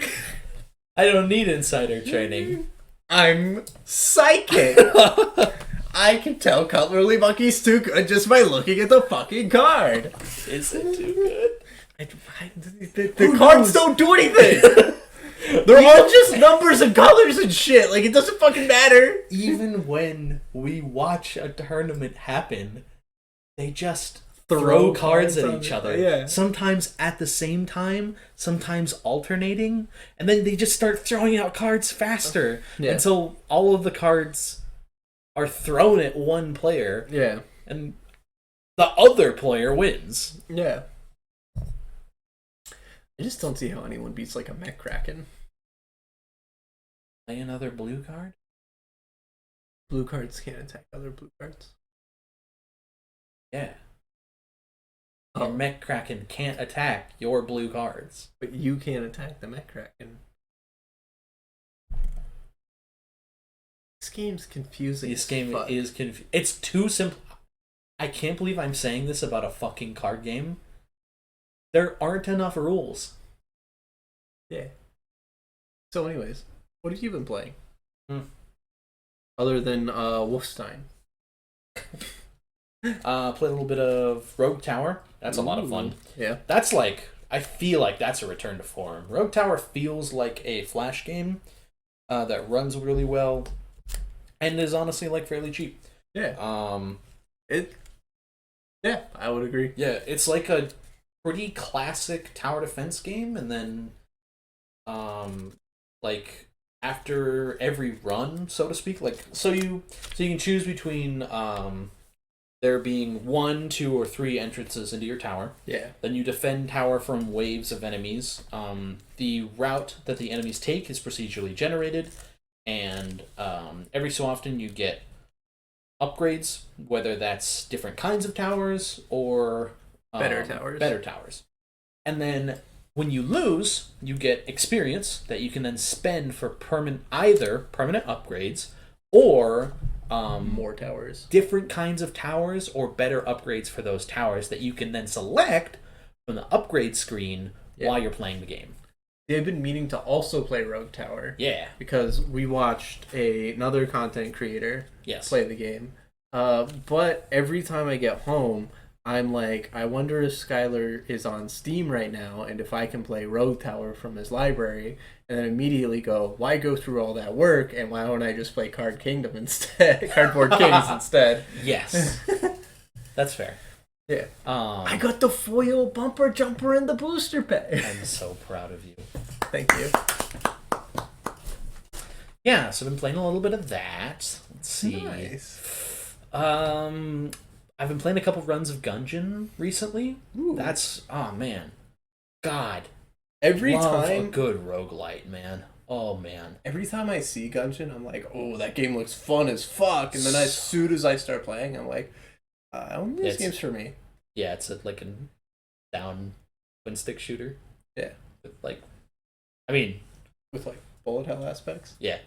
I don't need insider trading. I'm psychic. I can tell Cutlery Monkey's too good just by looking at the fucking card. Is it too good? The cards don't do anything. They're all just numbers and colors and shit. Like, it doesn't fucking matter. Even when we watch a tournament happen, they just throw cards at each other. Yeah. Sometimes at the same time, sometimes alternating, and then they just start throwing out cards faster until all of the cards are thrown at one player. Yeah. And the other player wins. Yeah. I just don't see how anyone beats like a Mech Kraken. Play another blue card? blue cards can't attack other blue cards. Yeah. Your Mech Kraken can't attack your blue cards. But you can't attack the Mech Kraken. This game's confusing. This game is confusing. It's too simple. I can't believe I'm saying this about a fucking card game. There aren't enough rules. Yeah. So anyways, what have you been playing? Other than Wolfenstein. Play a little bit of Rogue Tower. That's a lot of fun. Yeah. That's like, I feel like that's a return to form. Rogue Tower feels like a Flash game that runs really well and is honestly like fairly cheap. Yeah. Yeah, I would agree. Yeah, it's like a pretty classic tower defense game, and then like after every run, so to speak, like so you can choose between there being 1, 2, or 3 entrances into your tower. Yeah. Then you defend tower from waves of enemies. The route that the enemies take is procedurally generated, and every so often you get upgrades, whether that's different kinds of towers or better towers. And then when you lose, you get experience that you can then spend for either permanent upgrades or more towers, different kinds of towers, or better upgrades for those towers that you can then select from the upgrade screen while you're playing the game. They've been meaning to also play Rogue Tower. Yeah. Because we watched another content creator play the game. But every time I get home, I'm like, I wonder if Skylar is on Steam right now and if I can play Rogue Tower from his library, and then immediately go, why go through all that work, and why don't I just play Cardboard Kings instead? Yes. That's fair. Yeah. I got the foil bumper jumper and the booster pack. I'm so proud of you. Thank you. Yeah, so I've been playing a little bit of that. Let's see. Nice. I've been playing a couple runs of Gungeon recently. Ooh. That's, oh man. God. Every Love time a good roguelite, man. Oh man. Every time I see Gungeon, I'm like, oh, that game looks fun as fuck. And then as soon as I start playing, I'm like, I don't think this game's for me. Yeah, it's like a down twin stick shooter. Yeah. With like, I mean, with like bullet hell aspects. Yeah.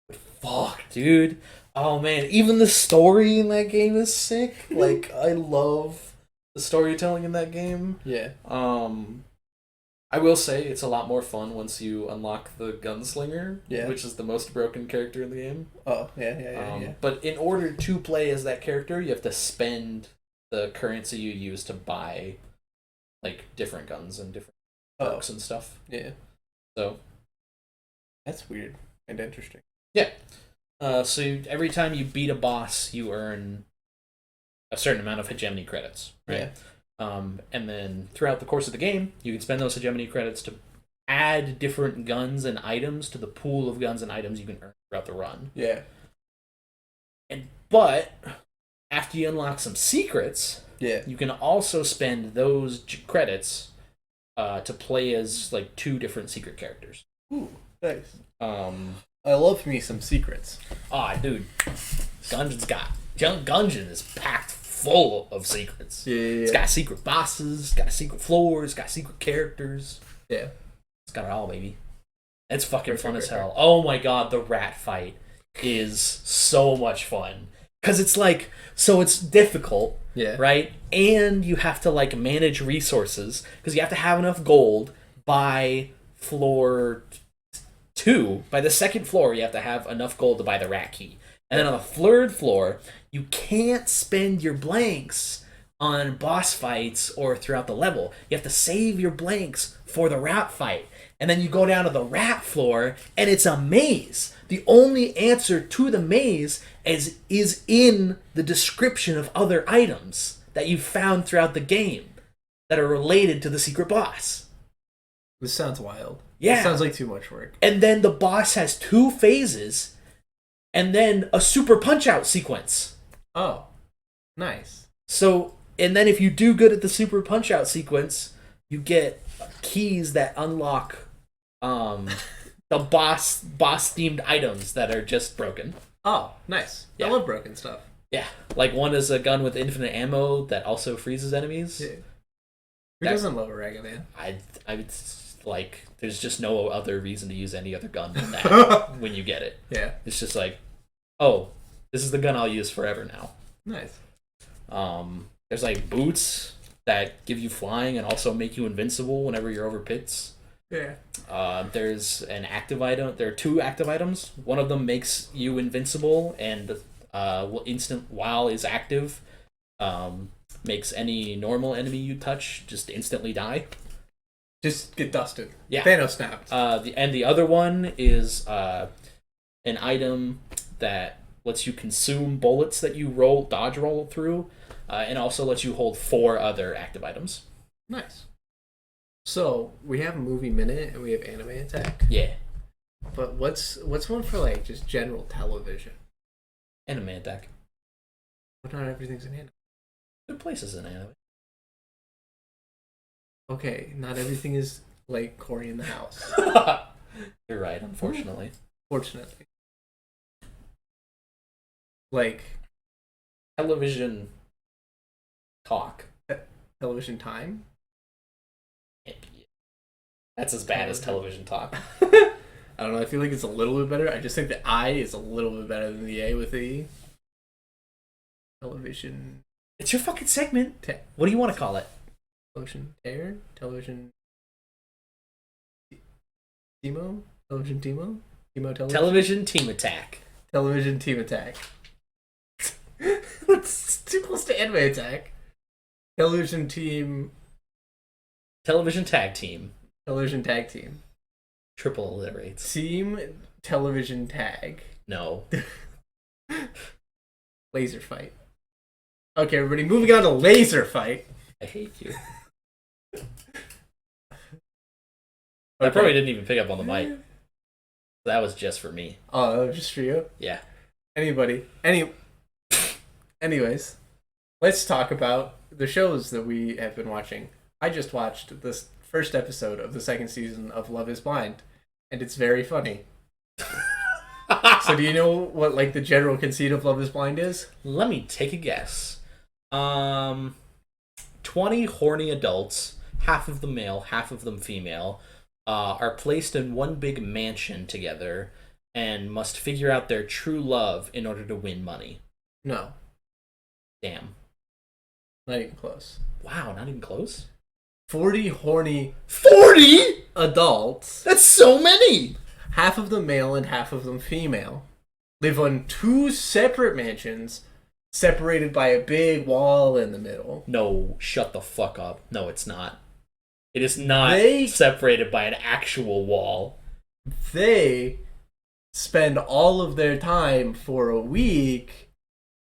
But fuck, dude. Oh man, even the story in that game is sick. Like, I love the storytelling in that game. Yeah. I will say it's a lot more fun once you unlock the gunslinger, which is the most broken character in the game. Oh, yeah. But in order to play as that character, you have to spend the currency you use to buy like different guns and different perks and stuff. Yeah. So that's weird and interesting. Yeah. So every time you beat a boss, you earn a certain amount of hegemony credits, right? Yeah. And then throughout the course of the game, you can spend those hegemony credits to add different guns and items to the pool of guns and items you can earn throughout the run. Yeah. But after you unlock some secrets, you can also spend those credits to play as like 2 different secret characters. Ooh, nice. I love me some secrets. Dude, Gungeon is packed full of secrets. Yeah. It's got secret bosses, it's got secret floors, it's got secret characters. Yeah. It's got it all, baby. It's fucking fun as hell. Oh my god, the rat fight is so much fun. Because it's like, so it's difficult, right? And you have to like manage resources, because you have to have enough gold by floor 2. By the second floor, you have to have enough gold to buy the rat key. And then on the 3rd floor, you can't spend your blanks on boss fights or throughout the level. You have to save your blanks for the rat fight. And then you go down to the rat floor, and it's a maze. The only answer to the maze is in the description of other items that you've found throughout the game that are related to the secret boss. This sounds wild. Yeah. It sounds like too much work. And then the boss has 2 phases, and then a super punch-out sequence. Oh, nice. So, and then if you do good at the super punch-out sequence, you get keys that unlock the boss-themed items that are just broken. Oh, nice. Yeah. I love broken stuff. Yeah, like one is a gun with infinite ammo that also freezes enemies. Yeah. Who doesn't love a Rega Man? I like. There's just no other reason to use any other gun than that when you get it. Yeah. It's just like, oh, this is the gun I'll use forever now. Nice. There's like boots that give you flying and also make you invincible whenever you're over pits. Yeah. There's an active item. There are 2 active items. One of them makes you invincible and instant while is active. Makes any normal enemy you touch just instantly die. Just get dusted. Yeah. Thanos snapped. The other one is an item that lets you consume bullets that you dodge roll through, and also lets you hold 4 other active items. Nice. So we have movie minute and we have anime attack. Yeah. But what's one for like just general television? Anime attack. But not everything's an anime. Good places in anime. Okay, not everything is like Cory in the House. You're right, unfortunately. Fortunately. Like Television talk. television time? That's as bad as television talk. I don't know, I feel like it's a little bit better. I just think the I is a little bit better than the A with the E. Television. It's your fucking segment. What do you want to call it? Television air? Television Timo? Television Timo? Timo television? Television team attack. Television team attack. That's too close to anime attack. Television team. Television tag team. Television tag team. Triple alliterates. Team television tag. No. Laser fight. Okay, everybody, moving on to laser fight. I hate you. Okay. I probably didn't even pick up on the mic. That was just for me. Oh, that was just for you? Yeah. Anyways, let's talk about the shows that we have been watching. I just watched this first episode of the 2nd season of Love is Blind, and it's very funny. So do you know what like the general conceit of Love is Blind is? Let me take a guess. 20 horny adults, half of them male, half of them female, are placed in one big mansion together and must figure out their true love in order to win money. No. Damn. Not even close. Wow, not even close? 40 horny 40?! adults, That's so many! half of them male and half of them female, live on 2 separate mansions separated by a big wall in the middle. No, shut the fuck up. No, it's not. It is not separated by an actual wall. They spend all of their time for a week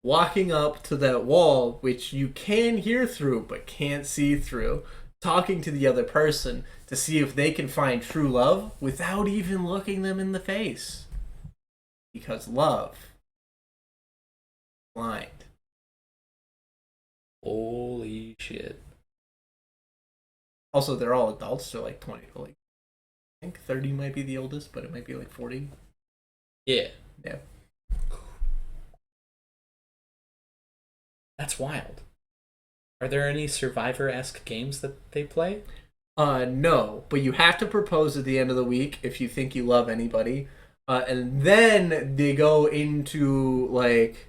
walking up to that wall, which you can hear through but can't see through, talking to the other person to see if they can find true love without even looking them in the face. Because love blind. Holy shit. Also, they're all adults, so like 20 to like, I think 30 might be the oldest, but it might be like 40. Yeah. Yeah. That's wild. Are there any Survivor-esque games that they play? No, but you have to propose at the end of the week if you think you love anybody. And then they go into like,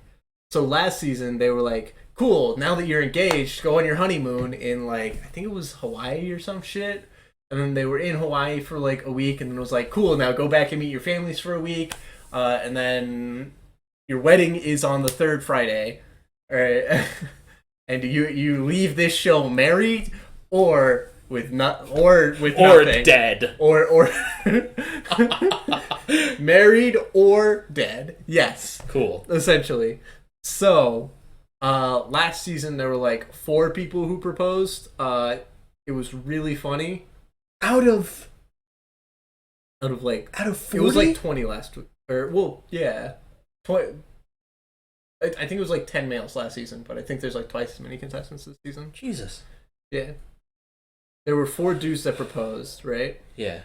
so last season they were like, cool, now that you're engaged, go on your honeymoon in like, I think it was Hawaii or some shit. And then they were in Hawaii for like a week, and then it was like, cool, now go back and meet your families for a week. And then your wedding is on the 3rd Friday. All right. And you leave this show married or with nothing, Dead, or married or dead. Yes, cool. Essentially. So, last season there were like 4 people who proposed. It was really funny. Out of 40? It was like 20 last week. Or well, yeah, 20. I think it was like 10 males last season, but I think there's like twice as many contestants this season. Jesus. Yeah. There were 4 dudes that proposed, right? Yeah.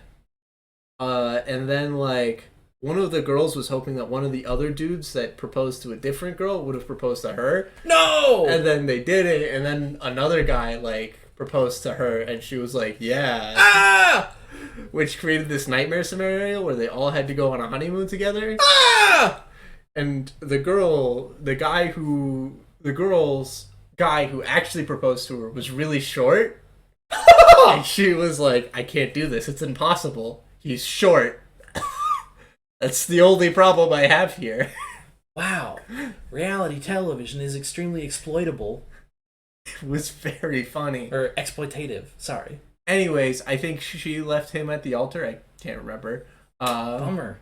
And then like one of the girls was hoping that one of the other dudes that proposed to a different girl would have proposed to her. No! And then they did it, and then another guy, like, proposed to her, and she was like, yeah. Ah! Which created this nightmare scenario where they all had to go on a honeymoon together. Ah! And the girl's guy who actually proposed to her was really short. And she was like, I can't do this. It's impossible. He's short. That's the only problem I have here. Wow. Reality television is extremely exploitable. It was very funny. Or exploitative. Sorry. Anyways, I think she left him at the altar. I can't remember. Bummer.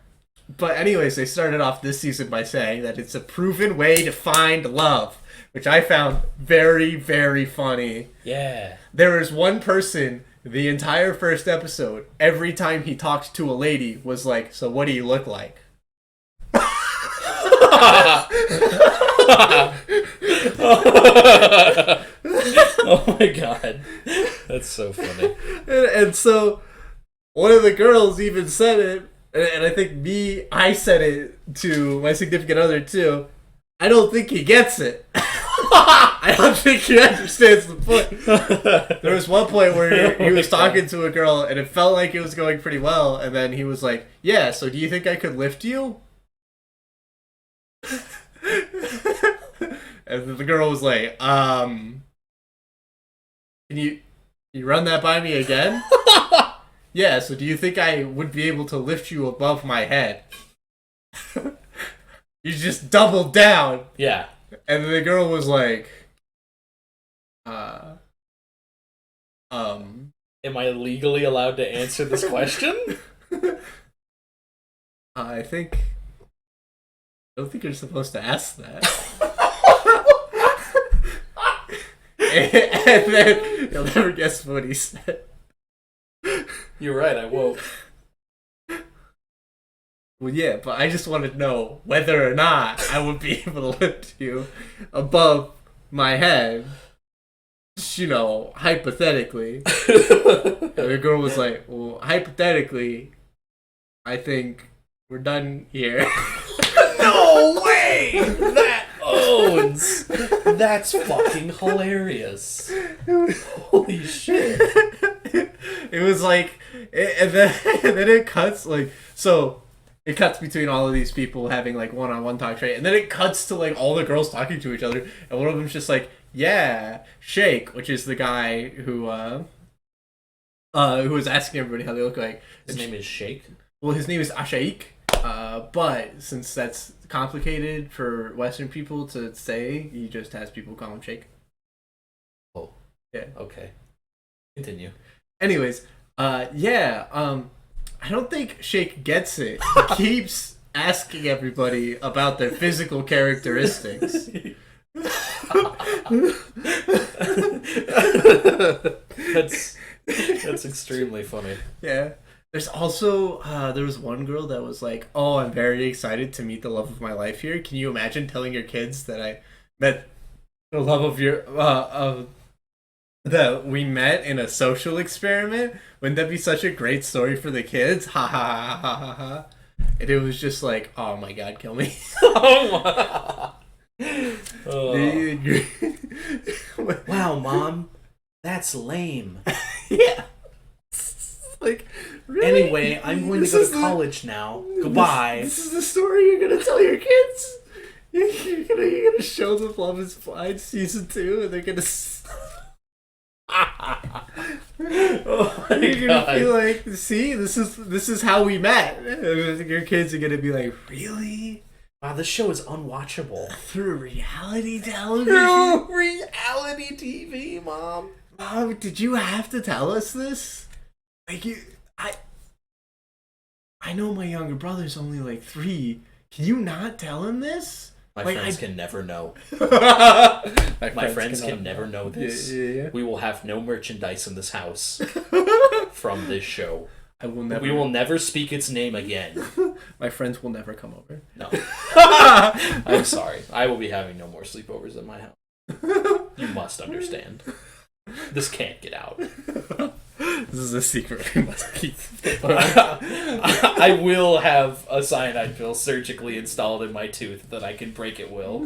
But anyways, they started off this season by saying that it's a proven way to find love, which I found very, very funny. Yeah. There is one person the entire first episode, every time he talked to a lady, was like, so what do you look like? Oh my god. That's so funny. And so one of the girls even said it, and I think I said it to my significant other too. I don't think he gets it. I don't think he understands the point. There was one point where he was talking to a girl, and it felt like it was going pretty well, and then he was like, yeah, so do you think I could lift you? And the girl was like, can you run that by me again? Yeah, so do you think I would be able to lift you above my head? You just doubled down. Yeah. And the girl was like, Am I legally allowed to answer this question? I don't think you're supposed to ask that. And then you'll never guess what he said. You're right, I won't. Well, yeah, but I just want to know whether or not I would be able to lift you above my head. You know, hypothetically. And the girl was like, well, hypothetically, I think we're done here. No way! That owns! That's fucking hilarious. Holy shit. It was like, and then it cuts, like, so it cuts between all of these people having, like, one-on-one talks, right? And then it cuts to, like, all the girls talking to each other, and one of them's just like, yeah, Shake, which is the guy who was asking everybody how they look like. His name is Shake? Well, his name is Ashaik, but since that's complicated for Western people to say, he just has people call him Shake. Oh. Yeah. Okay. Continue. Anyways, I don't think Shake gets it. He keeps asking everybody about their physical characteristics. That's extremely funny. Yeah. There's also there was one girl that was like, "Oh, I'm very excited to meet the love of my life here. Can you imagine telling your kids that I met the love of your that we met in a social experiment? Wouldn't that be such a great story for the kids? Ha ha ha ha ha ha." And it was just like, "Oh my god, kill me." Wow, Mom. That's lame. Yeah. Like, really? Anyway, I'm going to go to college now. Goodbye. This is the story you're gonna tell your kids? You're gonna show them Love is Blind season 2, and they're gonna. Oh my You're god. gonna be like, see, this is how we met. And your kids are gonna be like, really? Wow, this show is unwatchable. Through reality television? Through reality TV, Mom. Mom, did you have to tell us this? Like, I know my younger brother's only like 3. Can you not tell him this? My like, friends can never know. My friends can never know this. Yeah. We will have no merchandise in this house from this show. We will never speak its name again. My friends will never come over. No. I'm sorry. I will be having no more sleepovers at my house. You must understand. This can't get out. This is a secret we must keep. I will have a cyanide pill surgically installed in my tooth that I can break at will.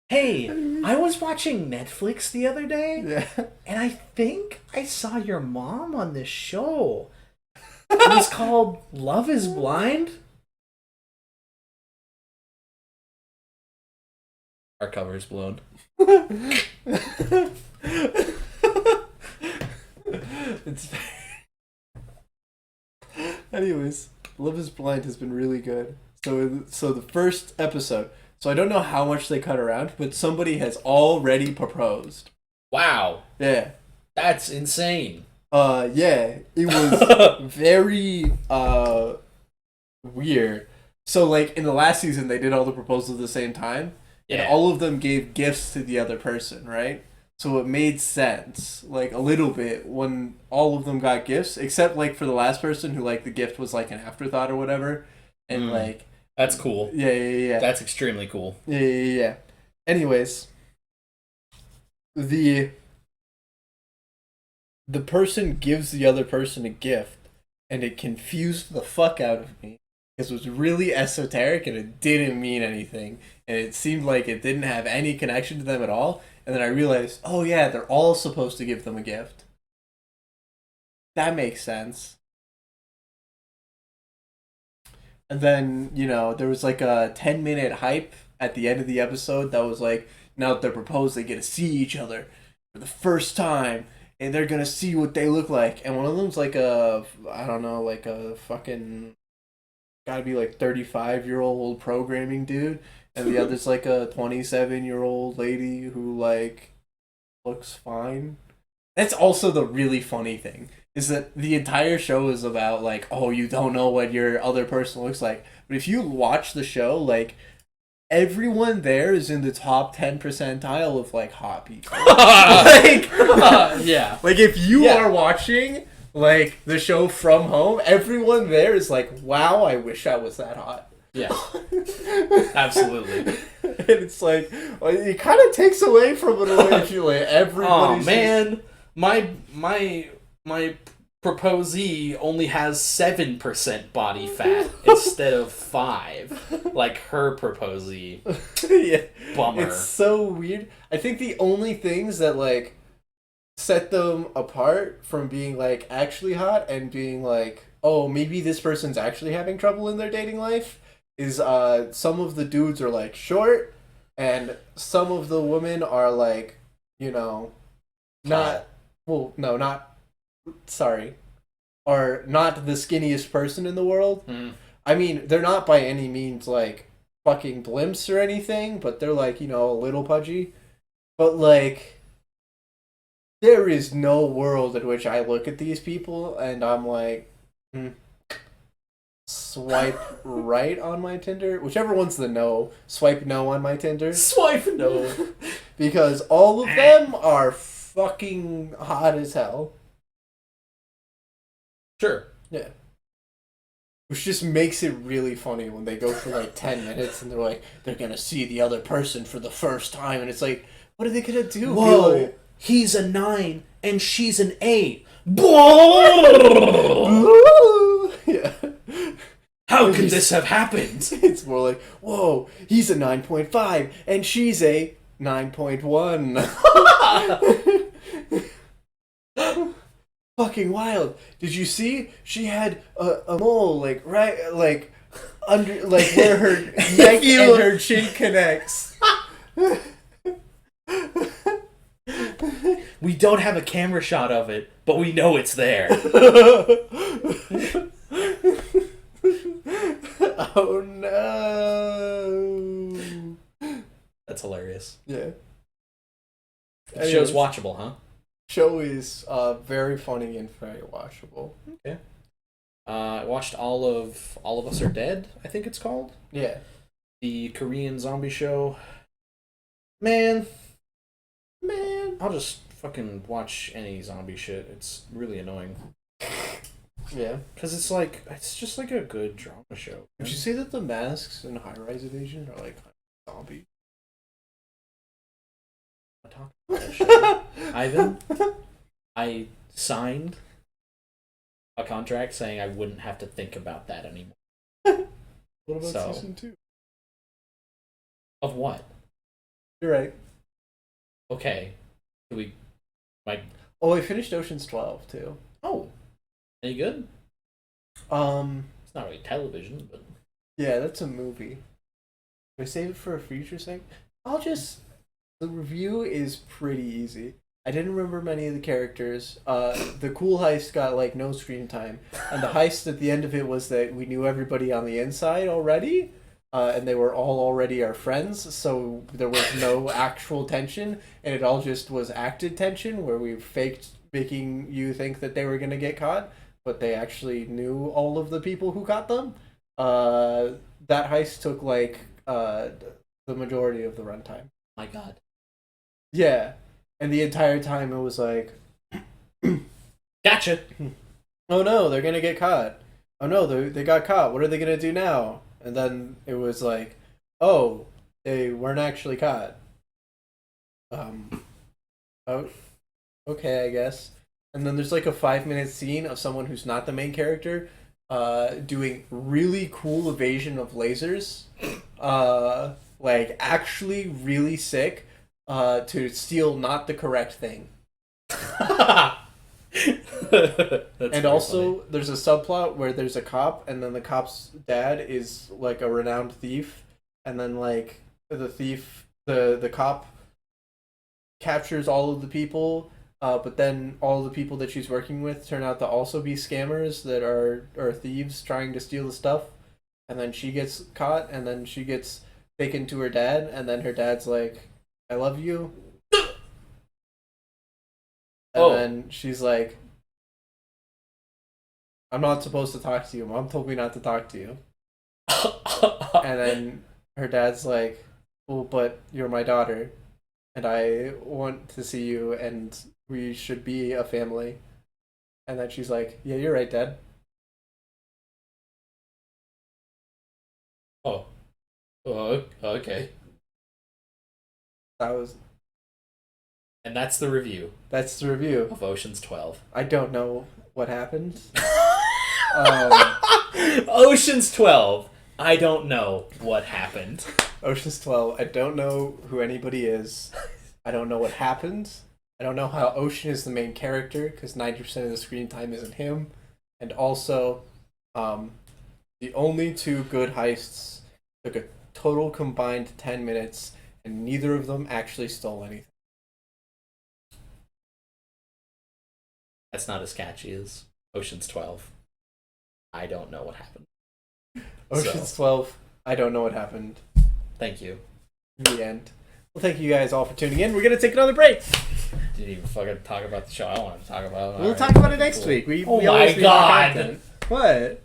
Hey, I was watching Netflix the other day, and I think I saw your mom on this show. It was called Love is Blind. Our cover is blown. It's anyways, Love is Blind has been really good. So the first episode. So I don't know how much they cut around, but somebody has already proposed. Wow. Yeah. That's insane. Yeah. It was very weird. So like in the last season they did all the proposals at the same time. Yeah. And all of them gave gifts to the other person, right? So it made sense, like a little bit, when all of them got gifts, except like for the last person who like the gift was like an afterthought or whatever. And like that's cool. Yeah. That's extremely cool. Yeah. Anyways, the person gives the other person a gift, and it confused the fuck out of me because it was really esoteric and it didn't mean anything, and it seemed like it didn't have any connection to them at all. And then I realized, oh yeah, they're all supposed to give them a gift. That makes sense. And then, you know, there was like a 10-minute hype at the end of the episode that was like, now that they're proposed, they get to see each other for the first time, and they're gonna see what they look like. And one of them's like I don't know, like a fucking, gotta be like 35-year-old programming dude, and the other's like a 27-year-old lady who like looks fine. That's also the really funny thing, is that the entire show is about like, oh, you don't know what your other person looks like. But if you watch the show, like, everyone there is in the top 10 percentile of like hot people. Like, yeah. Like if you are watching like the show From Home, everyone there is like, wow, I wish I was that hot. Yeah. Absolutely. And it's like, well, it kind of takes away from it a little if you like everybody. Oh man, my proposee only has 7% body fat instead of 5, like her proposee. Yeah. Bummer. It's so weird. I think the only things that like set them apart from being like actually hot and being like, oh, maybe this person's actually having trouble in their dating life, is some of the dudes are like short, and some of the women are like, you know, not are not the skinniest person in the world. I mean, they're not by any means like fucking blimps or anything, but they're like, you know, a little pudgy. But like, there is no world in which I look at these people and I'm like, swipe right on my Tinder. Whichever one's the no. Swipe no on my Tinder. Swipe no. Because all of them are fucking hot as hell. Sure. Yeah. Which just makes it really funny when they go for like 10 minutes and they're like, they're gonna see the other person for the first time, and it's like, what are they gonna do? Whoa, like, he's a 9 and she's an 8. Yeah. How could this have happened? It's more like, whoa, he's a 9.5 and she's a 9.1. Fucking wild. Did you see? She had a mole like right like under like where her neck and her chin connects. We don't have a camera shot of it, but we know it's there. Oh no. That's hilarious. Yeah. The show's watchable, huh? Show is very funny and very watchable. Okay. I watched all of Us Are Dead, I think it's called. Yeah. The Korean zombie show. Man, I'll just fucking watch any zombie shit. It's really annoying. Yeah. Because it's just like a good drama show. Would you say that the masks in High Rise Invasion are like zombies? I talked about this show. Ivan, I signed a contract saying I wouldn't have to think about that anymore. What about season 2? Of what? You're right. Okay. Do we... Oh, I finished Ocean's 12, too. Oh. Any good? It's not really television, but... Yeah, that's a movie. Can I save it for a future segment? The review is pretty easy. I didn't remember many of the characters. The cool heist got, like, no screen time. And the heist at the end of it was that we knew everybody on the inside already. And they were all already our friends, so there was no actual tension. And it all just was acted tension, where we faked making you think that they were going to get caught. But they actually knew all of the people who caught them. That heist took, like, the majority of the runtime. My God. Yeah. And the entire time it was like... Gotcha! Oh no, they're gonna get caught. Oh no, they got caught. What are they gonna do now? And then it was like, oh, they weren't actually caught. Oh, okay, I guess. And then there's like a 5-minute scene of someone who's not the main character doing really cool evasion of lasers. Like, actually really sick. To steal not the correct thing. And also, funny. There's a subplot where there's a cop, and then the cop's dad is like a renowned thief, and then like the cop captures all of the people, but then all the people that she's working with turn out to also be scammers that are thieves trying to steal the stuff, and then she gets caught, and then she gets taken to her dad, and then her dad's like, I love you. And then she's like, I'm not supposed to talk to you. Mom told me not to talk to you. And then her dad's like, well, but you're my daughter, and I want to see you, and we should be a family. And then she's like, yeah, you're right, Dad. Oh, okay. And that's the review. That's the review of Ocean's 12. I don't know what happened. Ocean's 12. I don't know what happened. Ocean's 12. I don't know who anybody is. I don't know what happened. I don't know how Ocean is the main character, because 90% of the screen time isn't him. And also, the only 2 good heists took a total combined 10 minutes, and neither of them actually stole anything. That's not as catchy as Ocean's 12. I don't know what happened. Ocean's 12. I don't know what happened. Thank you. The end. Well, thank you guys all for tuning in. We're going to take another break. Didn't even fucking talk about the show I wanted to talk about. We'll talk about it next week. Oh my God. What?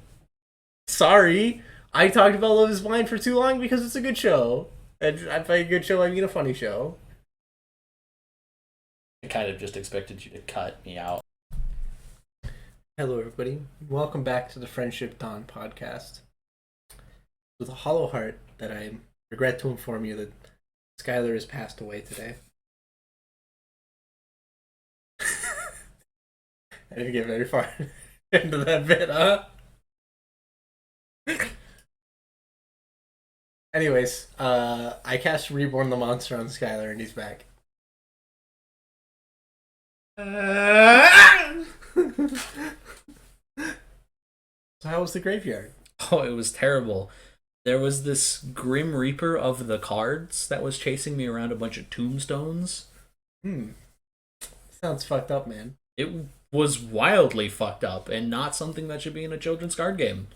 Sorry. I talked about Love is Blind for too long because it's a good show. And by a good show, I mean a funny show. I kind of just expected you to cut me out. Hello, everybody. Welcome back to the Friendship Dawn podcast. With a hollow heart that I regret to inform you that Skylar has passed away today. I didn't get very far into that bit, huh? Anyways, I cast Reborn the Monster on Skylar and he's back. So how was the graveyard? Oh, it was terrible. There was this Grim Reaper of the cards that was chasing me around a bunch of tombstones. Sounds fucked up, man. It was wildly fucked up and not something that should be in a children's card game.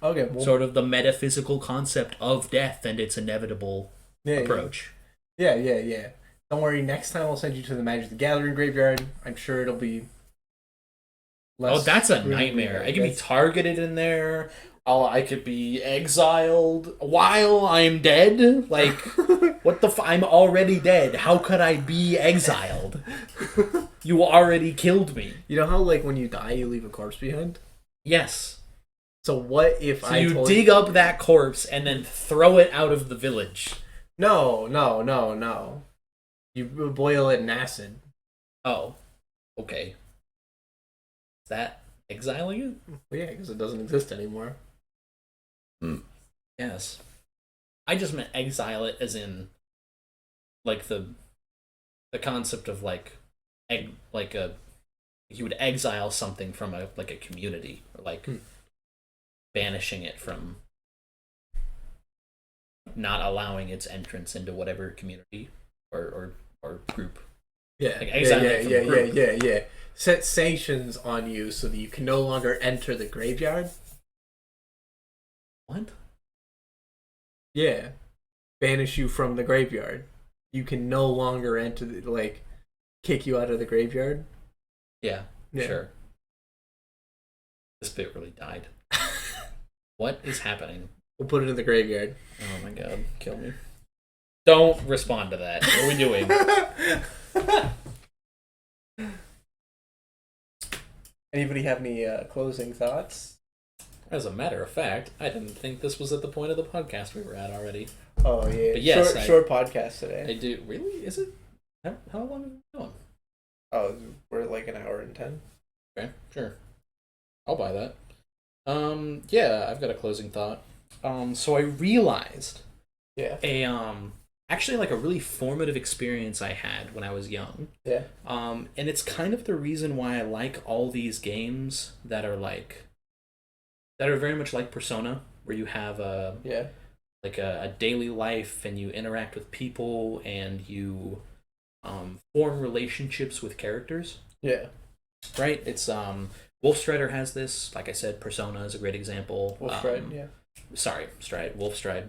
Okay, well, sort of the metaphysical concept of death and its inevitable approach. Yeah. Don't worry, next time I'll send you to the Magic the Gathering graveyard. I'm sure it'll be less... Oh, that's a nightmare. I can be targeted in there. I could be exiled while I'm dead. Like, what the I'm already dead. How could I be exiled? You already killed me. You know how, like, when you die, you leave a corpse behind? Yes. So what if you dig up that corpse and then throw it out of the village? No. You boil it in acid. Oh, okay. Is that exiling it? Well, yeah, because it doesn't exist anymore. Yes. I just meant exile it as in, like, the concept of, like, you would exile something from a community, or like banishing it from, not allowing its entrance into whatever community or group. Yeah, Like exiling it from the group. yeah. Set sanctions on you so that you can no longer enter the graveyard. What? Yeah, banish you from the graveyard. You can no longer enter the, kick you out of the graveyard. Yeah, Yeah. sure. This bit really died. What is happening? We'll put it in the graveyard. Oh my god, kill me. Don't respond to that. What are we doing? Anybody have any closing thoughts? As a matter of fact, I didn't think this was at the point of the podcast we were at already. Oh yeah, But yes, short podcast today. I do. Really? Is it? How long have we been going? Oh, we're like an hour and 10. Okay, sure. I'll buy that. Yeah, I've got a closing thought. So I realized actually like a really formative experience I had when I was young. Yeah. And it's kind of the reason why I like all these games that are very much like Persona, where you have a daily life and you interact with people and you form relationships with characters. Yeah. Right? It's Wolfstrider has this. Like I said, Persona is a great example. Wolfstride, yeah. Sorry, Wolfstride.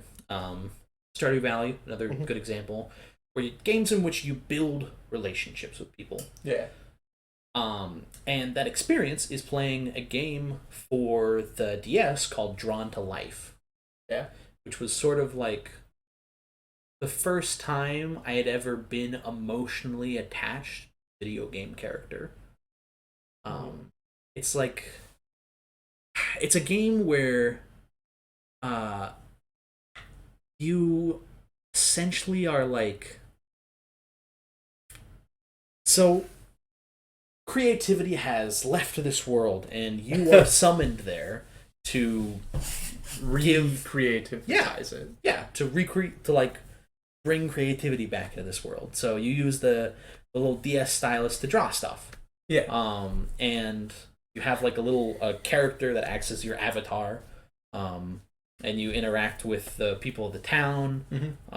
Stardew Valley, another good example, where games in which you build relationships with people. Yeah. And that experience is playing a game for the DS called Drawn to Life. Yeah. Which was sort of like the first time I had ever been emotionally attached to a video game character. It's like, it's a game where you essentially are like, so creativity has left this world and you are summoned there to creativize it. Yeah, to recreate, to like bring creativity back into this world. So you use the little DS stylus to draw stuff. Yeah. And you have like a character that acts as your avatar. And you interact with the people of the town.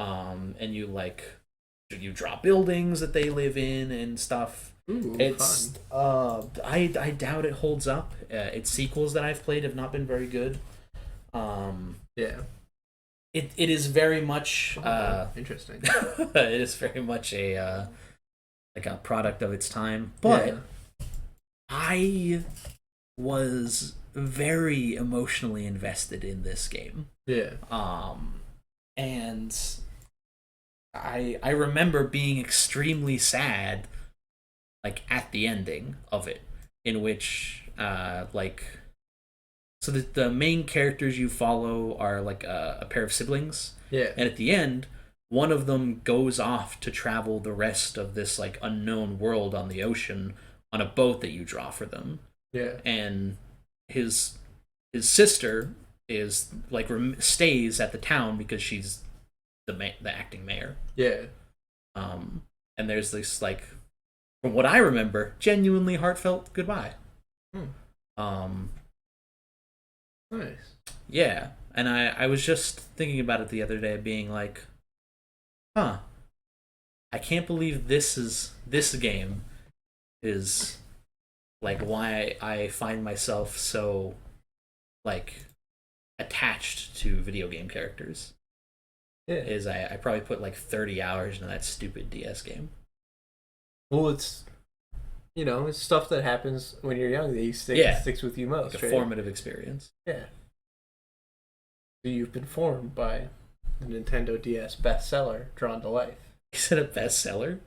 And you draw buildings that they live in and stuff. Ooh, it's fun. I doubt it holds up. Its sequels that I've played have not been very good. Yeah. It is very much interesting. It is very much a product of its time, but I was very emotionally invested in this game. Yeah. And I remember being extremely sad, like at the ending of it, in which so the main characters you follow are like a pair of siblings. Yeah. And at the end, one of them goes off to travel the rest of this like unknown world on the ocean on a boat that you draw for them. Yeah. And his sister is like stays at the town because she's the acting mayor. Yeah. And there's this like, from what I remember, genuinely heartfelt goodbye. Nice. Yeah, and I was just thinking about it the other day, being like, I can't believe this game is like why I find myself so like attached to video game characters. Yeah. Is I probably put like 30 hours into that stupid DS game. Well, it's it's stuff that happens when you're young that sticks with you most. Like a formative experience. Yeah. So you've been formed by the Nintendo DS bestseller, Drawn to Life. Is it a bestseller?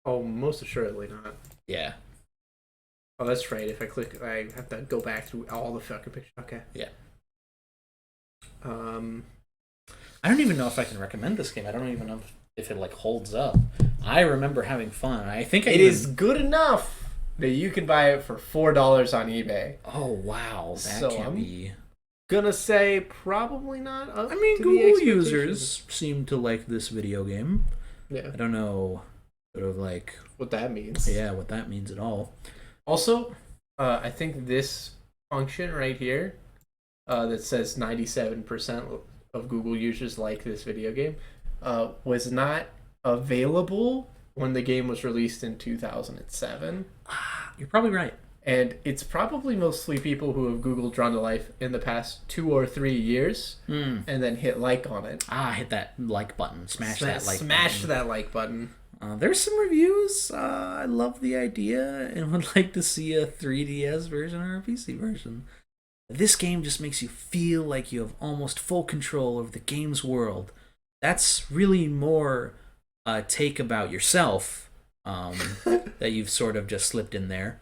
Oh, most assuredly not. Yeah. Oh, that's right. If I click, I have to go back through all the fucking pictures. Okay. Yeah. I don't even know if I can recommend this game. I don't even know if it like holds up. I remember having fun. I think It is good enough that you can buy it for $4 on eBay. Oh wow, that So can't I'm be. Gonna say probably not up I mean, to the Google expectations. users seem to like this video game. Yeah, I don't know, sort of like, what that means. yeah, what that means at all. Also, I think this function right here that says 97% of Google users like this video game was not available when the game was released in 2007. You're probably right. And it's probably mostly people who have Googled Drawn to Life in the past 2 or 3 years and then hit like on it. Hit that like button. Smash that like Smash button. that like button. There's some reviews. I love the idea and would like to see a 3DS version or a PC version. This game just makes you feel like you have almost full control over the game's world. That's really more a take about yourself that you've sort of just slipped in there.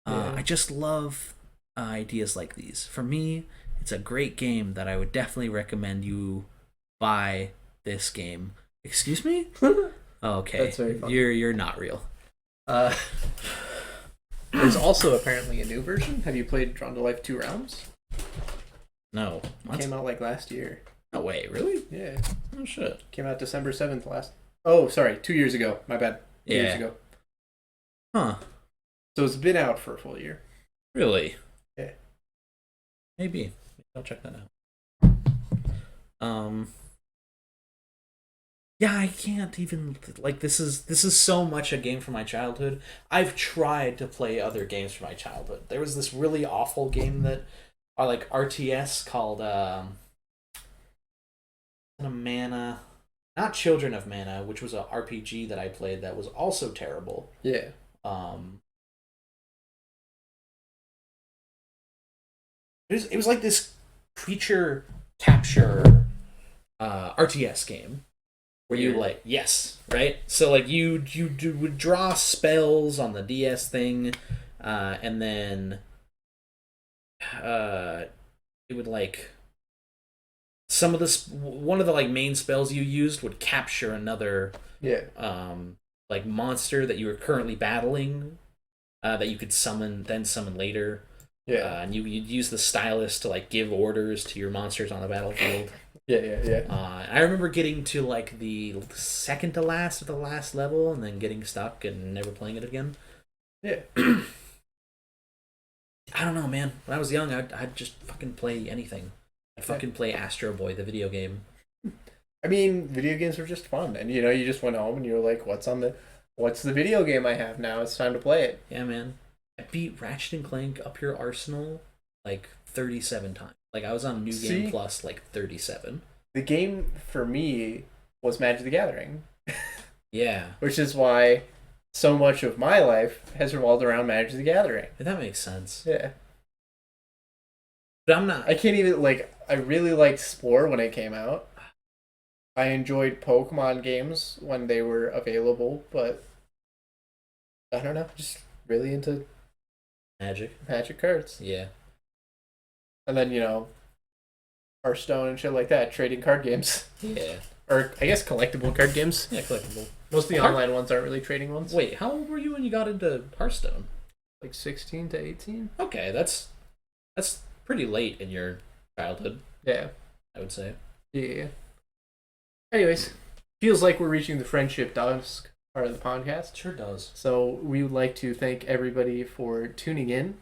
I just love ideas like these. For me, it's a great game that I would definitely recommend you buy this game. Excuse me? Okay. That's very fun. You're not real. There's also apparently a new version. Have you played Drawn to Life 2 Realms? No. It What? came out like last year. No way, really? Yeah. Oh shit. Came out December 7th last. Oh, sorry. 2 years ago. My bad. 2 years Yeah. ago. Huh. So it's been out for a full year. Really? Yeah. Maybe. I'll check that out. Yeah, I can't even like this is so much a game from my childhood. I've tried to play other games from my childhood. There was this really awful game that like RTS called Mana, not Children of Mana, which was a RPG that I played that was also terrible. Yeah. It was like this creature capture RTS game where you like right, so like you would draw spells on the DS thing, and then it would like some of the one of the like main spells you used would capture another like monster that you were currently battling, that you could summon later. Yeah. And you'd use the stylus to like give orders to your monsters on the battlefield. Yeah. I remember getting to like the second to last of the last level and then getting stuck and never playing it again. Yeah. I don't know, man. When I was young, I'd just fucking play anything. I'd fucking play Astro Boy, the video game. I mean, video games were just fun, and you just went home and you were like, "What's the video game I have now? It's time to play it." Yeah, man. I beat Ratchet and Clank Up Your Arsenal like 37 times. Like I was on New Game Plus like 37. The game for me was Magic the Gathering. Yeah. Which is why so much of my life has revolved around Magic the Gathering. That makes sense. Yeah. But I'm not. I can't even, I really liked Spore when it came out. I enjoyed Pokemon games when they were available, but I don't know, just really into Magic cards. Yeah. And then, Hearthstone and shit like that, trading card games. Yeah. Or, I guess, collectible card games. Yeah, collectible. Most of the online ones aren't really trading ones. Wait, how old were you when you got into Hearthstone? Like 16 to 18? Okay, that's pretty late in your childhood, Yeah. I would say. Yeah. Anyways, feels like we're reaching the friendship dusk part of the podcast. Sure does. So we would like to thank everybody for tuning in.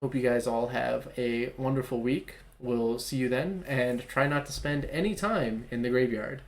Hope you guys all have a wonderful week. We'll see you then, and try not to spend any time in the graveyard.